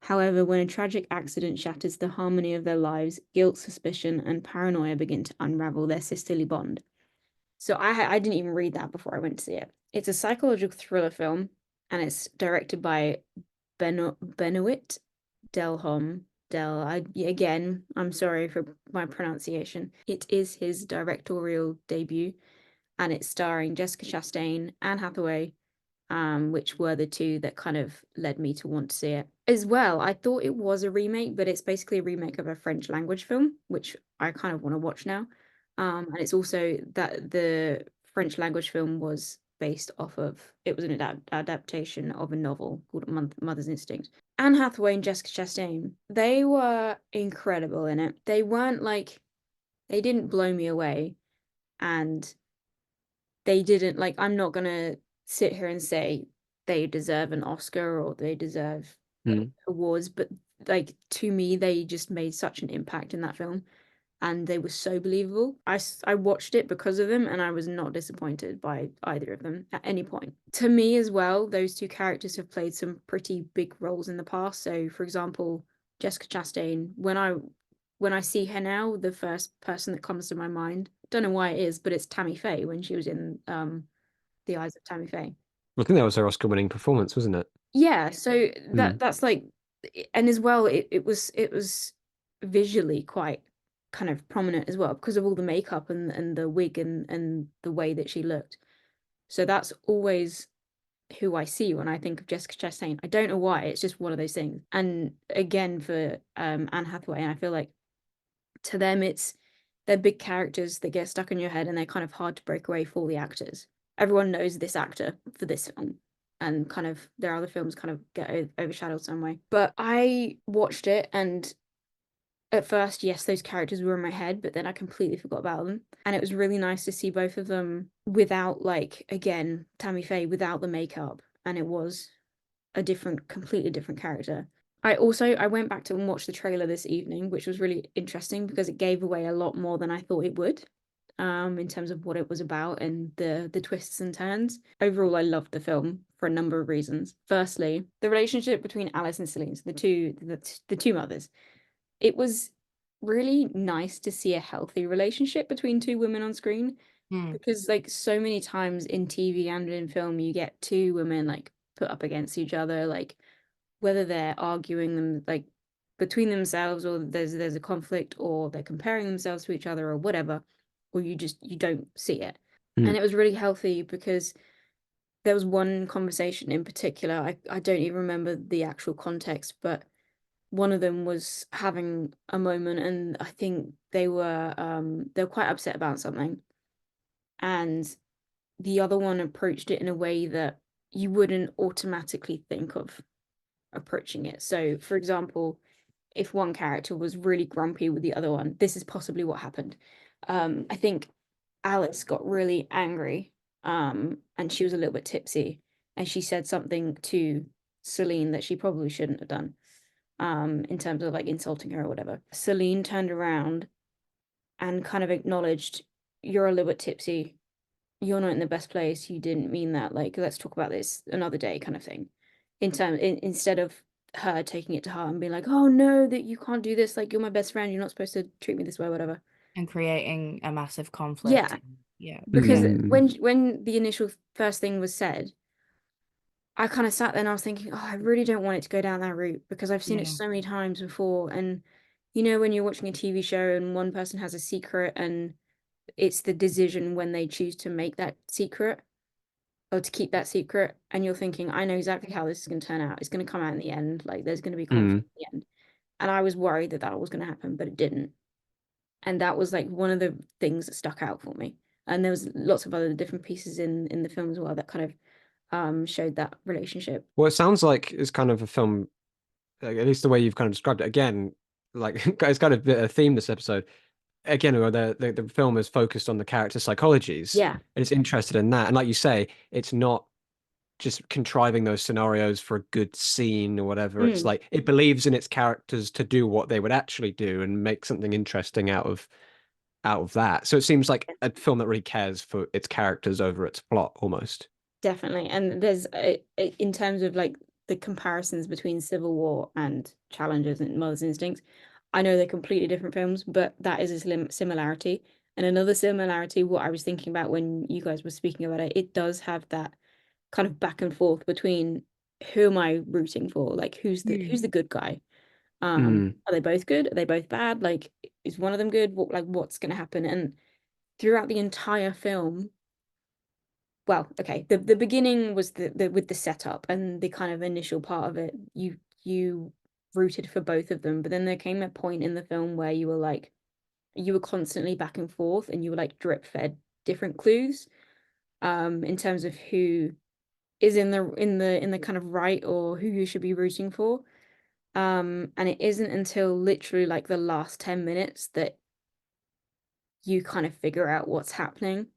However, when a tragic accident shatters the harmony of their lives, guilt, suspicion, and paranoia begin to unravel their sisterly bond. So I didn't even read that before I went to see it. It's a psychological thriller film, and it's directed by Benoit Delhomme. Again, I'm sorry for my pronunciation. It is his directorial debut, and it's starring Jessica Chastain, Anne Hathaway, which were the two that kind of led me to want to see it. As well, I thought it was a remake, but it's basically a remake of a French language film, which I kind of want to watch now. And it's also that the French language film was based off of, it was an adaptation of a novel called Mother's Instinct. Anne Hathaway and Jessica Chastain, they were incredible in it. They weren't like, they didn't blow me away. And they didn't like, I'm not gonna sit here and say they deserve an Oscar or they deserve awards, but like to me, they just made such an impact in that film and they were so believable. I watched it because of them and I was not disappointed by either of them at any point. To me as well, those two characters have played some pretty big roles in the past. So, for example, Jessica Chastain, when I see her now, the first person that comes to my mind, don't know why it is, but it's Tammy Faye when she was in The Eyes of Tammy Faye. I think that was her Oscar-winning performance, wasn't it? Yeah, so Mm. that's like, and as well, it was visually quite kind of prominent as well because of all the makeup and the wig and the way that she looked. So that's always who I see when I think of Jessica Chastain. I don't know why, it's just one of those things. And again for Anne Hathaway, and I feel like to them they're big characters that get stuck in your head and they're kind of hard to break away for the actors. Everyone knows this actor for this film and kind of their other films kind of get overshadowed some way. But I watched it and at first, yes, those characters were in my head, but then I completely forgot about them. And it was really nice to see both of them without, like, again, Tammy Faye without the makeup. And it was a completely different character. I went back to and watched the trailer this evening, which was really interesting because it gave away a lot more than I thought it would, in terms of what it was about and the twists and turns. Overall, I loved the film for a number of reasons. Firstly, the relationship between Alice and Celine, so the two mothers. It was really nice to see a healthy relationship between two women on screen because like so many times in TV and in film you get two women like put up against each other, like whether they're arguing them like between themselves or there's a conflict or they're comparing themselves to each other or whatever, or you don't see it. And Mm. it was really healthy because there was one conversation in particular, I don't even remember the actual context, but one of them was having a moment and I think they were quite upset about something. And the other one approached it in a way that you wouldn't automatically think of approaching it. So, for example, if one character was really grumpy with the other one, this is possibly what happened. I think Alice got really angry, and she was a little bit tipsy, and she said something to Celine that she probably shouldn't have done, in terms of like insulting her or whatever. Celine turned around and kind of acknowledged, "You're a little bit tipsy. You're not in the best place. You didn't mean that. Like, let's talk about this another day," kind of thing. Instead of her taking it to heart and being like, "Oh no, that you can't do this. Like, you're my best friend. You're not supposed to treat me this way, whatever." And creating a massive conflict. Yeah, Yeah. because Mm. when the initial first thing was said, I kind of sat there and I was thinking, oh, I really don't want it to go down that route because I've seen it Yeah. so many times before. And you know, when you're watching a TV show and one person has a secret and it's the decision when they choose to make that secret or to keep that secret, and you're thinking, I know exactly how this is going to turn out. It's going to come out in the end. Like there's going to be conflict Mm. in the end. And I was worried that that was going to happen, but it didn't. And that was like one of the things that stuck out for me. And there was lots of other different pieces in the film as well that kind of showed that relationship. Well, it sounds like it's kind of a film like, at least the way you've kind of described it. Again, like it's kind of a theme this episode. Again, where the film is focused on the character psychologies Yeah. and it's interested in that. And like you say, it's not just contriving those scenarios for a good scene or whatever. It's Mm, like it believes in its characters to do what they would actually do and make something interesting out of that. So it seems like a film that really cares for its characters over its plot almost. definitely. And in terms of like the comparisons between Civil War and Challengers and Mother's Instincts, I know they're completely different films, but that is a similarity. And another similarity, what I was thinking about when you guys were speaking about it, it does have that kind of back and forth between who am I rooting for? Like who's the good guy? Mm. Are they both good? Are they both bad? Like, is one of them good? What's gonna happen? And throughout the entire film, well, okay, the beginning was the with the setup and the kind of initial part of it, you rooted for both of them, but then there came a point in the film where you were constantly back and forth and you were like drip fed different clues in terms of who is in the kind of right or who you should be rooting for. And it isn't until literally like the last 10 minutes that you kind of figure out what's happening.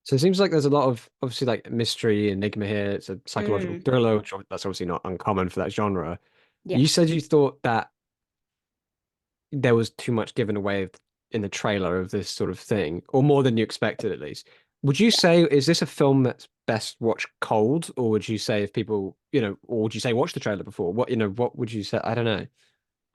So it seems like there's a lot of obviously like mystery, enigma here. It's a psychological Mm, thriller, which that's obviously not uncommon for that genre. yeah. You said you thought that there was too much given away in the trailer of this sort of thing, or more than you expected at least. Would you say is this a film that's best watched cold, or would you say if people, or would you say watch the trailer before? What would you say? I don't know.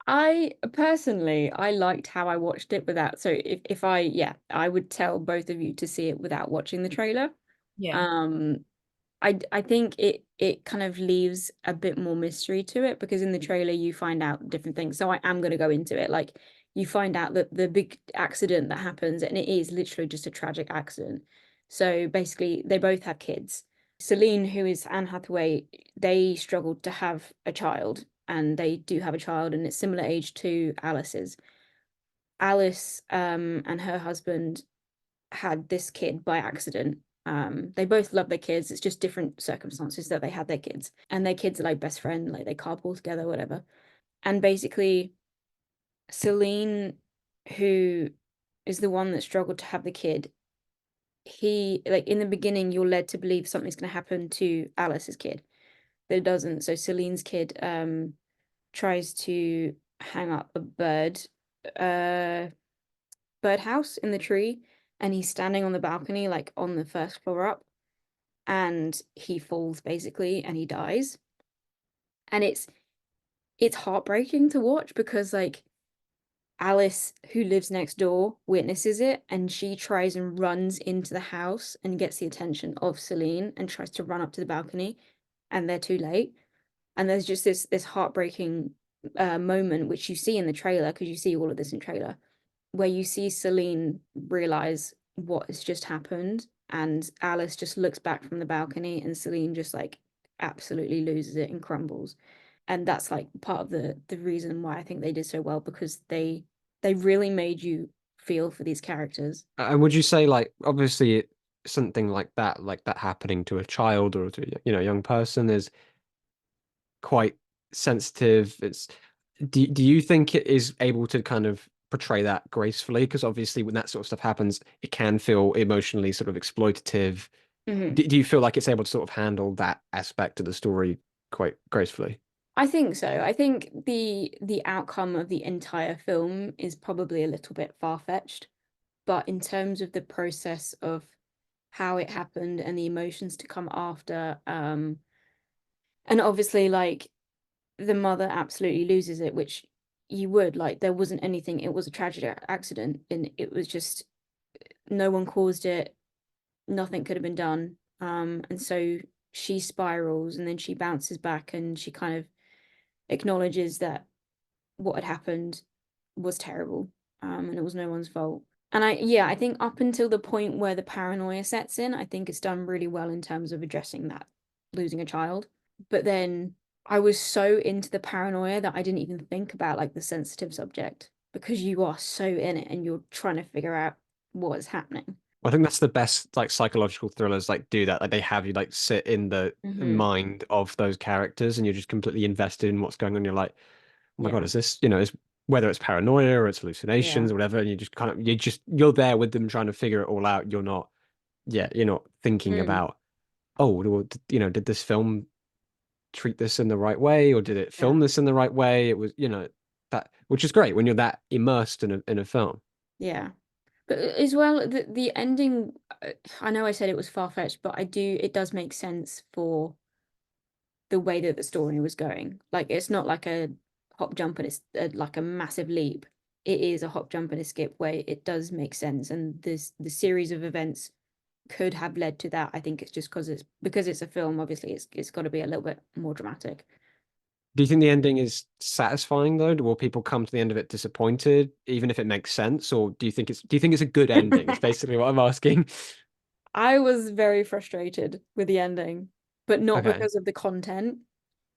I personally, I liked how I watched it without. So if I, yeah, I would tell both of you to see it without watching the trailer. Yeah. Um, I think it kind of leaves a bit more mystery to it because in the trailer you find out different things. So I am going to go into it. Like you find out that the big accident that happens, and it is literally just a tragic accident. So basically, they both have kids. Celine, who is Anne Hathaway, they struggled to have a child, and they do have a child, and it's similar age to Alice's. Alice, and her husband had this kid by accident. They both love their kids. It's just different circumstances that they had their kids. And their kids are like best friend, like they carpool together, whatever. And basically, Celine, who is the one that struggled to have the kid, he like in the beginning, you're led to believe something's gonna happen to Alice's kid, but it doesn't. So Celine's kid tries to hang up a uh birdhouse in the tree, and he's standing on the balcony, like on the first floor up, and he falls basically and he dies. And it's heartbreaking to watch because like Alice, who lives next door, witnesses it and she tries and runs into the house and gets the attention of Celine and tries to run up to the balcony, and they're too late. And there's just this heartbreaking moment which you see in the trailer because you see all of this in trailer where you see Celine realize what has just happened, and Alice just looks back from the balcony, and Celine just like absolutely loses it and crumbles. And that's like part of the reason why I think they did so well because they really made you feel for these characters. And would you say like obviously something like that happening to a child or to a young person is quite sensitive. Do you think it is able to kind of portray that gracefully? Because obviously when that sort of stuff happens, it can feel emotionally sort of exploitative. Hmm. Do you feel like it's able to sort of handle that aspect of the story quite gracefully? I think so. I think the outcome of the entire film is probably a little bit far-fetched, but in terms of the process of how it happened and the emotions to come after, and obviously like the mother absolutely loses it, which you would like there wasn't anything, it was a tragic accident and it was just no one caused it, nothing could have been done. And so she spirals and then she bounces back and she kind of acknowledges that what had happened was terrible, and it was no one's fault. And I think up until the point where the paranoia sets in, I think it's done really well in terms of addressing that, losing a child. But then I was so into the paranoia that I didn't even think about like the sensitive subject because you are so in it and you're trying to figure out what is happening. I think that's the best like psychological thrillers like do that. Like they have you like sit in the Hmm. mind of those characters and you're just completely invested in what's going on. You're like, oh my God, Yeah. is this, is whether it's paranoia or it's Yeah. hallucinations or whatever, and you just kind of you're there with them trying to figure it all out. You're not thinking Mm. about, oh, well, did this film treat this in the right way or did it Yeah. film this in the right way? It was, that which is great when you're that immersed in a film. Yeah. But as well, the ending, I know I said it was far-fetched, but it does make sense for the way that the story was going. Like it's not like a hop jump and it's like a massive leap. It is a hop jump and a skip where it does make sense, and the series of events could have led to that. I think it's just because it's a film. Obviously, it's got to be a little bit more dramatic. Do you think the ending is satisfying though? Will people come to the end of it disappointed, even if it makes sense? Or do you think it's a good ending? Is basically what I'm asking. I was very frustrated with the ending, but not Okay. because of the content.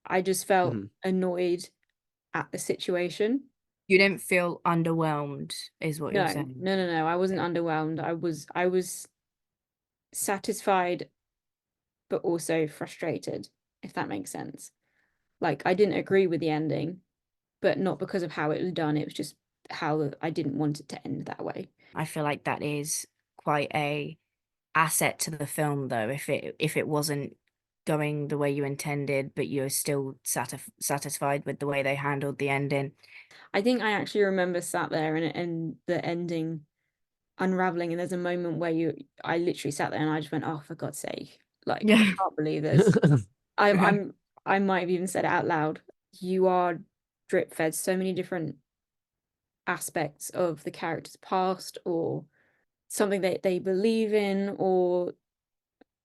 I just felt Mhm. annoyed at the situation. You didn't feel underwhelmed, is what you're No, saying. no, no, no. I wasn't underwhelmed. I was satisfied, but also frustrated, if that makes sense. Like I didn't agree with the ending, but not because of how it was done. It was just how I didn't want it to end that way. I feel like that is quite a asset to the film, though. If it wasn't going the way you intended, but you're still satisfied with the way they handled the ending. I think I actually remember sat there and the ending unraveling, and there's a moment where I literally sat there and I just went, "Oh, for God's sake! Like I Yeah. can't believe this." I'm I might have even said it out loud. You are drip fed so many different aspects of the character's past or something that they believe in, or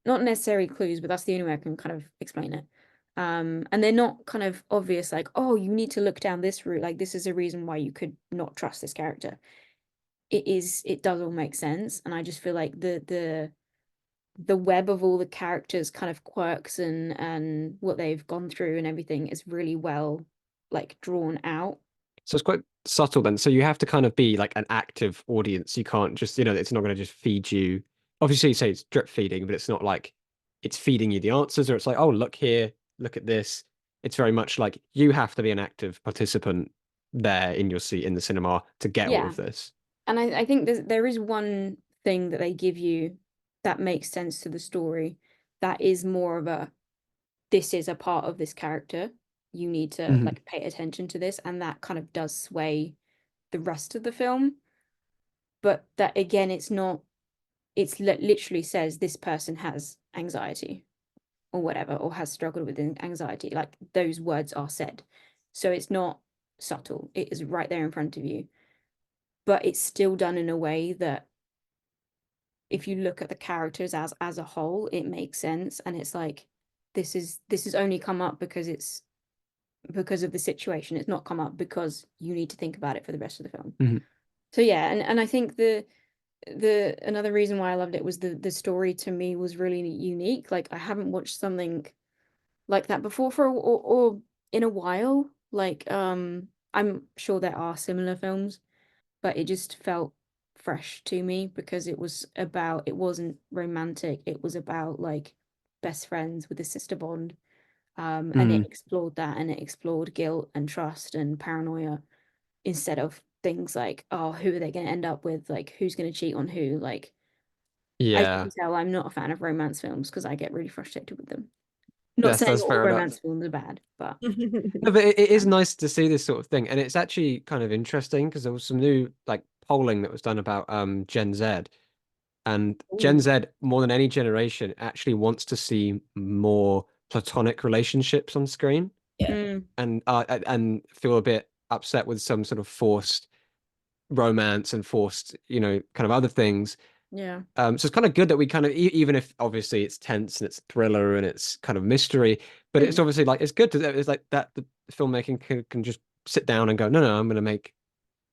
not necessarily clues, but that's the only way I can kind of explain it. And they're not kind of obvious, like, oh, you need to look down this route. Like, this is a reason why you could not trust this character. It does all make sense. And I just feel like the web of all the characters' kind of quirks and what they've gone through and everything is really well like drawn out. So it's quite subtle then. So you have to kind of be like an active audience. You can't just, it's not going to just feed you. Obviously, you say it's drip feeding, but it's not like it's feeding you the answers or it's like, oh, look here, look at this. It's very much like you have to be an active participant there in your seat in the cinema to get all Yeah. of this. And I think there is one thing that they give you that makes sense to the story that is more of a this is a part of this character. You need to Mhm. like pay attention to this, and that kind of does sway the rest of the film. But that again, it's not, literally says this person has anxiety or whatever, or has struggled with anxiety. Like those words are said. So it's not subtle, it is right there in front of you. But it's still done in a way that if you look at the characters as a whole, it makes sense. And it's like this has only come up because it's because of the situation. It's not come up because you need to think about it for the rest of the film. Mhm. So yeah, and I think the another reason why I loved it was the story to me was really unique. Like I haven't watched something like that before or in a while. Like I'm sure there are similar films, but it just felt fresh to me because it wasn't romantic. It was about like best friends with a sister bond. And it Mhm. explored that and it explored guilt and trust and paranoia instead of things like, oh, who are they going to end up with? Like, who's going to cheat on who? Like, as you Yeah. can tell, I'm not a fan of romance films because I get really frustrated with them. Not Yes, saying that's all fair enough. romance films are bad, but No, but it is um, nice to see this sort of thing. And it's actually kind of interesting because there was some new like polling that was done about Gen Z. And Gen ooh, Z, more than any generation, actually wants to see more platonic relationships on screen Yeah. mm, and feel a bit upset with some sort of forced romance and forced, kind of other things. yeah, So it's kind of good that we kind of, even if obviously it's tense and it's thriller and it's kind of mystery, but it's mm, obviously like it's good to it's like that the filmmaking can just sit down and go, no, no, I'm going to make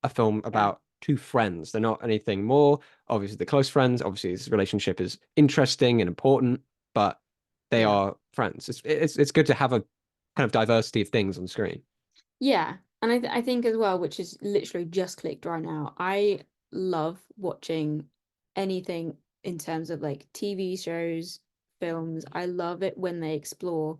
a film yeah, about two friends. They're not anything more. Obviously, they're close friends. Obviously, this relationship is interesting and important, but they yeah, are friends. It's good to have a kind of diversity of things on screen. yeah. And I think as well, which is literally just clicked right now. I love watching anything in terms of like TV shows, films. I love it when they explore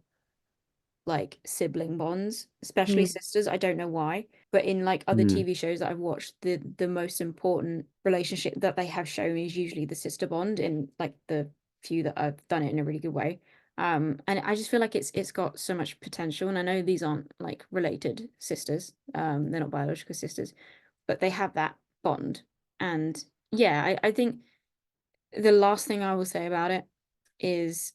like sibling bonds, especially sisters. I don't know why, but in like other Mm. TV shows that I've watched, the most important relationship that they have shown is usually the sister bond in like the few that I've done it in a really good way. And I just feel like it's got so much potential. And I know these aren't like related sisters. They're not biological sisters, but they have that bond. And yeah, I think the last thing I will say about it is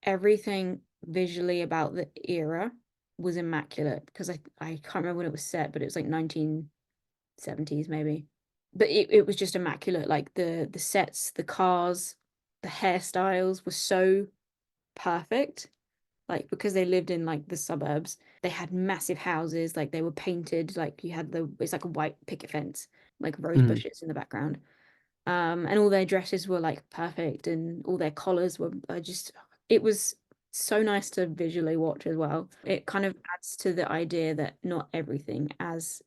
everything visually about the era was immaculate because I can't remember when it was set, but it was like 1970s maybe. But it was just immaculate. Like the sets, the cars, the hairstyles were so perfect. Like because they lived in like the suburbs, they had massive houses, like they were painted, like you had it's like a white picket fence, like rose Mm. bushes in the background. And all their dresses were like perfect and all their collars were just it was so nice to visually watch as well. It kind of adds to the idea that not everything as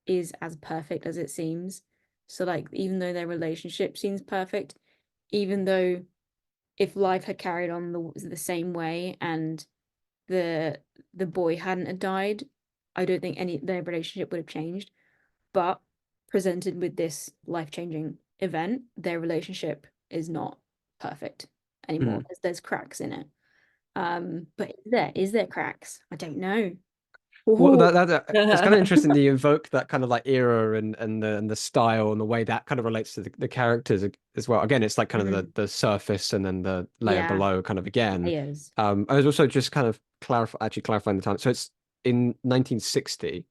is as perfect as it seems. So like even though their relationship seems perfect, even though if life had carried on the same way and the the boy hadn't had died, I don't think any their relationship would have changed. But presented with this life-changing event, their relationship is not perfect anymore. Mm. There's cracks in it. But is there cracks? I don't know. Well, Oh, it's kind of interesting that you invoke that kind of like era and the style and the way that kind of relates to the characters as well. Again, it's like kind of mhm. the surface and then the layer Yeah, below kind of again. layers. I was also just kind of clarifying the time. So it's in 1960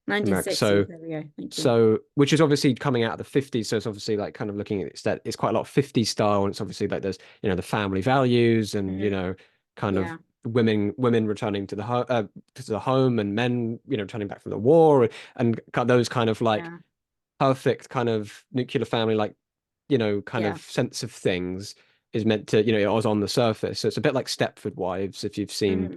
America. 1960s, So there we go. Thank you. so which is obviously coming out of the 50s. So it's obviously like kind of looking at it's quite a lot of 50s style, and it's obviously like there's the family values and Hmm. kind of Yeah, women returning to the home and men returning back from the war and those kind of like yeah, perfect kind of nuclear family like kind yeah. of sense of things is meant to it was on the surface. So it's a bit like Stepford Wives if you've seen Hmm.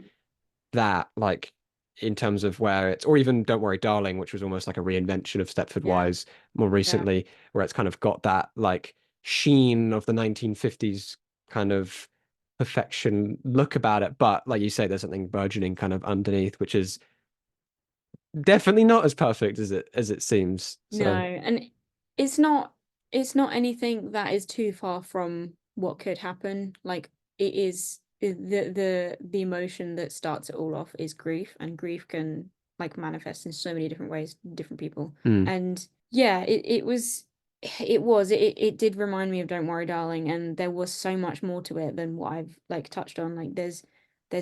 that, like in terms of where it's, or even Don't Worry, Darling, which was almost like a reinvention of Stepford Yeah, Wives more yeah, recently, where it's kind of got that like sheen of the 1950s kind of perfection look about it. But like you say, there's something burgeoning kind of underneath, which is definitely not as perfect as it seems. no, So, and it's not it's not anything that is too far from what could happen. Like it is the emotion that starts it all off is grief, and grief can like manifest in so many different ways, different people. mm, And yeah, it did remind me of Don't Worry, Darling, and there was so much more to it than what I've like touched on. Like there's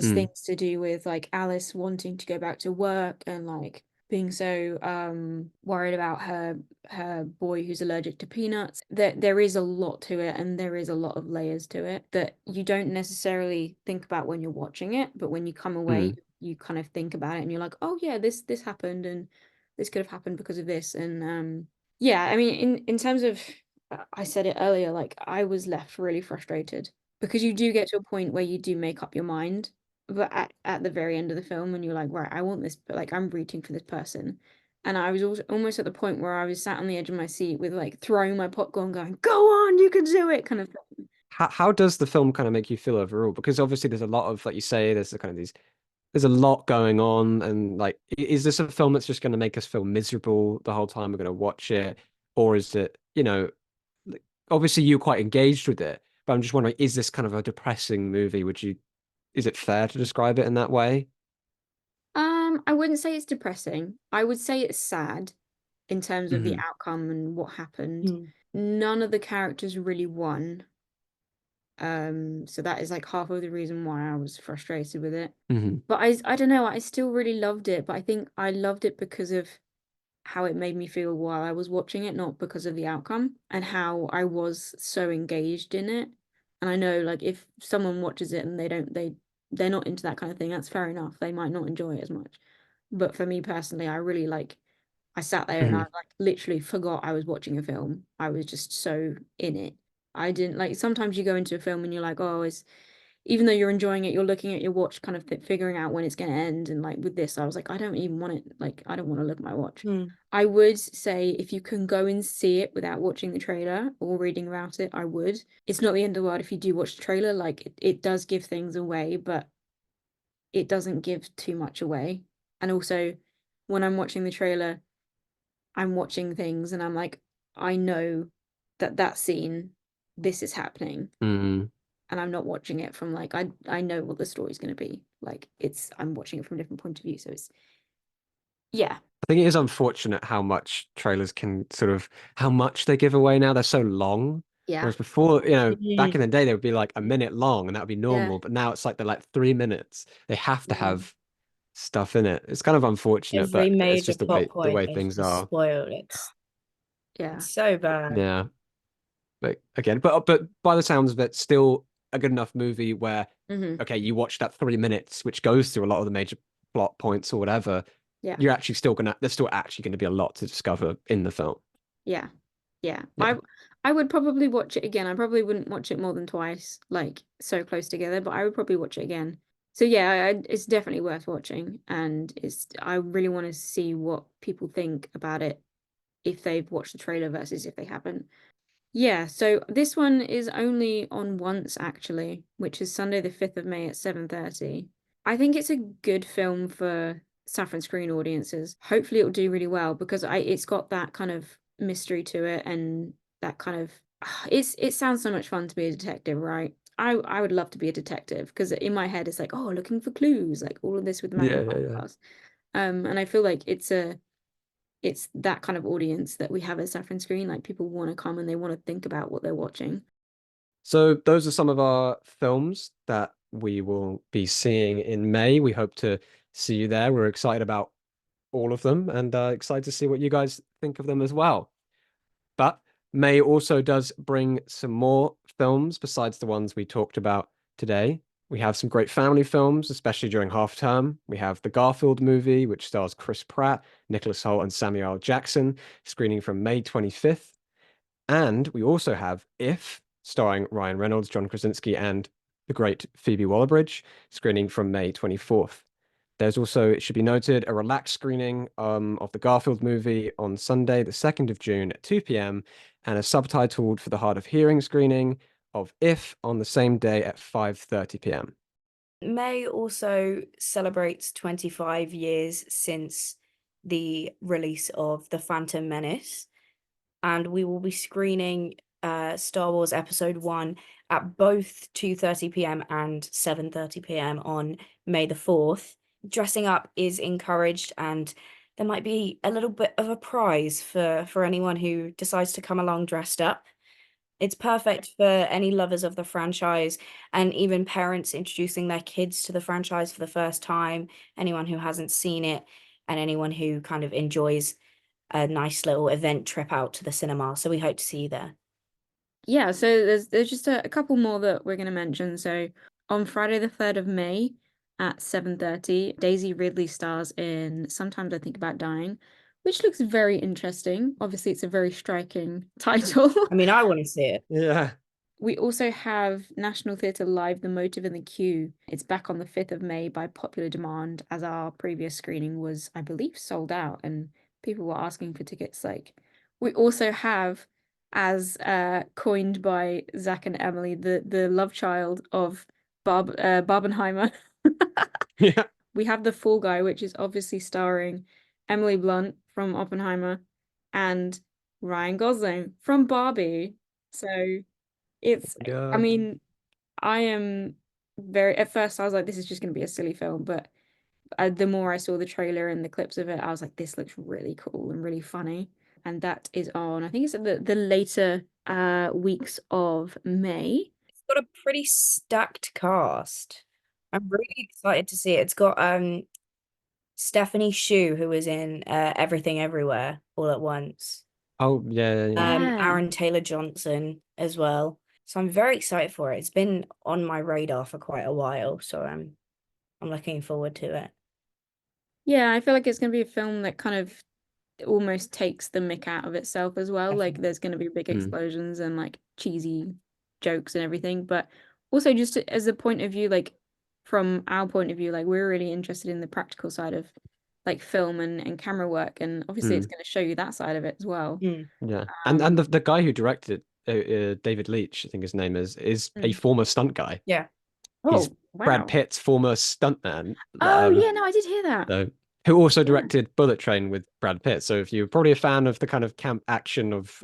mm, things to do with like Alice wanting to go back to work and like being so worried about her boy who's allergic to peanuts. There is a lot to it and there is a lot of layers to it that you don't necessarily think about when you're watching it, but when you come away mm, you kind of think about it and you're like, oh yeah, this happened and this could have happened because of this. And yeah, I mean in terms of I said it earlier, like I was left really frustrated because you do get to a point where you do make up your mind, but at the very end of the film and you're like, right, I want this, but like I'm rooting for this person. And I was also almost at the point where I was sat on the edge of my seat with like throwing my popcorn going, go on, you can do it kind of thing. how does the film kind of make you feel overall? Because obviously there's a lot of, like you say, there's the kind of these there's a lot going on, and like is this a film that's just going to make us feel miserable the whole time we're going to watch it, or is it like, obviously you're quite engaged with it, but I'm just wondering, is this kind of a depressing movie? Is it fair to describe it in that way? I wouldn't say it's depressing. I would say it's sad in terms of the Hmm. outcome and what happened. Mm. None of the characters really won. So that is like half of the reason why I was frustrated with it. Hmm. But I don't know, I still really loved it, but I think I loved it because of how it made me feel while I was watching it, not because of the outcome and how I was so engaged in it. And I know like if someone watches it and they're not into that kind of thing, that's fair enough. They might not enjoy it as much. But for me personally, I really like I sat there and I Hmm. like literally forgot I was watching a film. I was just so in it. I didn't like sometimes you go into a film and you're like, oh, even though you're enjoying it, you're looking at your watch, kind of figuring out when it's going to end. And like with this, I was like, I don't even want it. Like, I don't want to look at my watch. I would say if you can go and see it without watching the trailer or reading about it, I would. It's not the end of the world if you do watch the trailer. Like, it does give things away, but it doesn't give too much away. And also, when I'm watching the trailer, I'm watching things and I'm like, I know that scene, this is happening. Mm. And I'm not watching it from like I know what the story's going to be. Like I'm watching it from a different point of view. So it's yeah. I think it is unfortunate how much trailers can sort of how much they give away now. They're so long. Yeah. Whereas before, back in Mm. the day, they would be like a minute long and that would be Yeah. normal. But now it's like they're like 3 minutes. They have to Yeah. have stuff in it. It's kind of unfortunate, Every but it's major just plot the point way is things just are. spoiled. Yeah. It's so bad. Yeah. But again, but by the sounds of it, still a good enough movie where Mm-hmm. okay, you watch that 3 minutes, which goes through a lot of the major plot points or whatever. Yeah. You're actually still gonna there's still actually gonna be a lot to discover in the film. Yeah. Yeah. Yeah. I would probably watch it again. I probably wouldn't watch it more than twice, like so close together, but I would probably watch it again. So yeah, it's definitely worth watching, and I really want to see what people think about it if they've watched the trailer versus if they haven't. Yeah, so this one is only on once actually, which is Sunday the 5th of May at 7:30. I think it's a good film for Saffron Screen audiences. Hopefully it'll do really well because it's got that kind of mystery to it and that kind of it sounds so much fun to be a detective, right? I would love to be a detective because in my head it's like, oh, looking for clues, like all of this with Yeah, magnifying yeah, glass. And I feel like it's that kind of audience that we have at Saffron Screen. Like people want to come and they want to think about what they're watching. So those are some of our films that we will be seeing in May. We hope to see you there. We're excited about all of them and excited to see what you guys think of them as well. But May also does bring some more films besides the ones we talked about today. We have some great family films, especially during half term. We have the Garfield movie, which stars Chris Pratt, Nicholas Hoult, and Samuel L. Jackson, screening from May 25th. And we also have If, starring Ryan Reynolds, John Krasinski, and the great Phoebe Waller-Bridge, screening from May 24th. There's also, it should be noted, a relaxed screening of the Garfield movie on Sunday, the 2nd of June at 2 p.m., and a subtitled for the hard of hearing screening of If on the same day at 5:30 p.m. May also celebrates 25 years since the release of The Phantom Menace, and we will be screening Star Wars Episode 1 at both 2:30 p.m. and 7:30 p.m. on May the 4th. Dressing up is encouraged, and there might be a little bit of a prize for anyone who decides to come along dressed up. It's perfect for any lovers of the franchise and even parents introducing their kids to the franchise for the first time, anyone who hasn't seen it, and anyone who kind of enjoys a nice little event trip out to the cinema. So we hope to see you there. Yeah, so there's just a couple more that we're going to mention. So on Friday the 3rd of May at 7:30, Daisy Ridley stars in Sometimes I Think About Dying, which looks very interesting. Obviously, it's a very striking title. I mean, I want to see it. Yeah. We also have National Theatre Live, The Motive and the Queue. It's back on the 5th of May by popular demand, as our previous screening was, I believe, sold out and people were asking for tickets. Like, we also have, as coined by Zach and Emily, the love child of Barbenheimer. Yeah. We have The Fall Guy, which is obviously starring Emily Blunt from Oppenheimer and Ryan Gosling from Barbie. So I God. mean, I am at first I was like, this is just going to be a silly film, but the more I saw the trailer and the clips of it, I was like, this looks really cool and really funny. And that is on, I think it's the later weeks of May. It's got a pretty stacked cast. I'm really excited to see it. It's got Stephanie Shu, who was in Everything Everywhere All at Once. Oh, yeah, yeah. Yeah. Aaron Taylor Johnson as well. So I'm very excited for it. It's been on my radar for quite a while, so I'm looking forward to it. Yeah, I feel like it's going to be a film that kind of almost takes the mick out of itself as well. Like Definitely. there's going to be big Mm. explosions and like cheesy jokes and everything, but Also, just as a point of view, like from our point of view, like we're really interested in the practical side of like film and camera work, and obviously it's Hmm. going to show you that side of it as well. Yeah, and Um, the guy who directed David Leitch, I think his name is a mm. former stunt guy. Yeah. He's Oh, Brad wow. Pitt's former stuntman. Oh, yeah, no, I did hear that. So, who also Yeah. directed Bullet Train with Brad Pitt. So if you're probably a fan of the kind of camp action of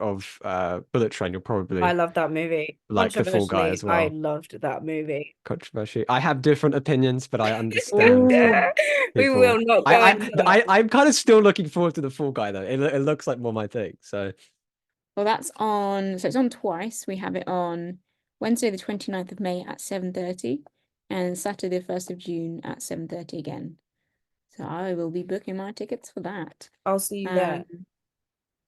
Bullet Train, you'll I probably love that movie. like The Fall Guy Controversially, as I well. loved that movie. Controversy. I have different opinions, but I understand Oh, We will people. not go into that. I'm kind of still looking forward to The Fall Guy though. It looks like more my thing. So well, that's on, so it's on twice. We have it on Wednesday, the 29th of May at 7:30 and Saturday, the 1st of June at 7:30 again. So I will be booking my tickets for that. I'll see you Um, there.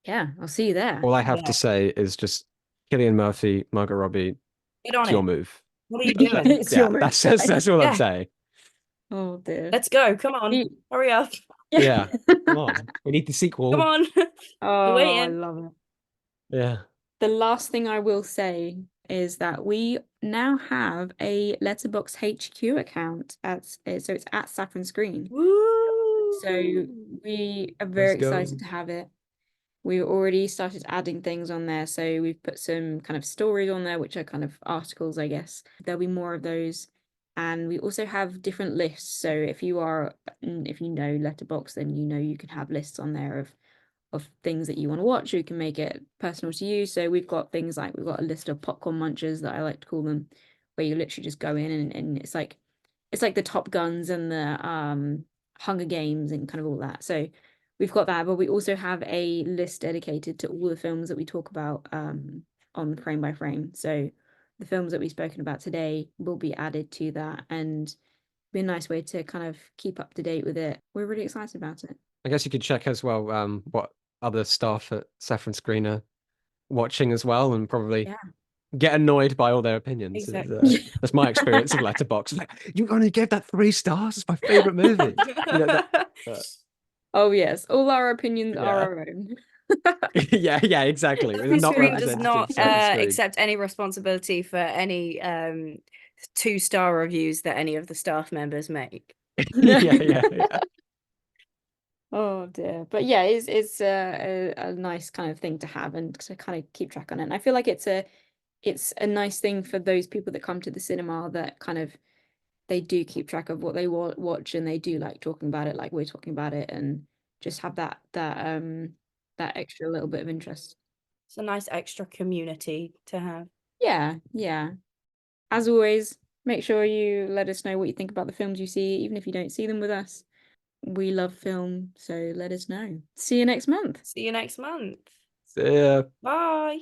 yeah, I'll see you there. all I have to Yeah. say is just Cillian Murphy, Margot Robbie, Get on it's your it. move. What are you doing? It's Yeah, your move. that's all I'm Yeah. saying. Oh dear. Let's go. Come on. The- Hurry up. Yeah, come on. We need the Come sequel. on. We're Oh, I waiting. love it. Yeah. The last thing I will say is that we now have a Letterbox HQ account so it's at Saffron Screen. So Woo! we are Let's very go. excited to have it. We already started adding things on there. So we've put some kind of stories on there, which are kind of articles, I guess. There'll be more of those. And we also have different lists. So if you know Letterbox, then you know you can have lists on there of things that you want to watch. You can make it personal to you. So we've got things like we've got a list of popcorn munchers that I like to call them, where you literally just go in and it's like the Top Guns and the Hunger Games and kind of all that. So we've got that, but we also have a list dedicated to all the films that we talk about on Frame by Frame. So the films that we've spoken about today will be added to that and be a nice way to kind of keep up to date with it. We're really excited about it. I guess you could check as well what other staff at Saffron Screen are watching as well, and probably Yeah. get annoyed by all their opinions. Exactly. That's my experience of Letterboxd. Like, you only gave that 3 stars. It's my favorite movie. You know that. Oh yes, all our opinions are Yeah, our own. yeah, exactly. It's Saffron not Screen does representative not of Saffron Screen. accept any responsibility for any 2-star reviews that any of the staff members make. Yeah. Oh dear. But yeah, it's a nice kind of thing to have and to kind of keep track on it. And I feel like it's a nice thing for those people that come to the cinema that kind of they do keep track of what they watch and they do like talking about it like we're talking about it and just have that extra little bit of interest. It's a nice extra community to have. Yeah, yeah. As always, make sure you let us know what you think about the films you see, even if you don't see them with us. We love film, so let us know. See you next month. See you next month. Yeah. Bye.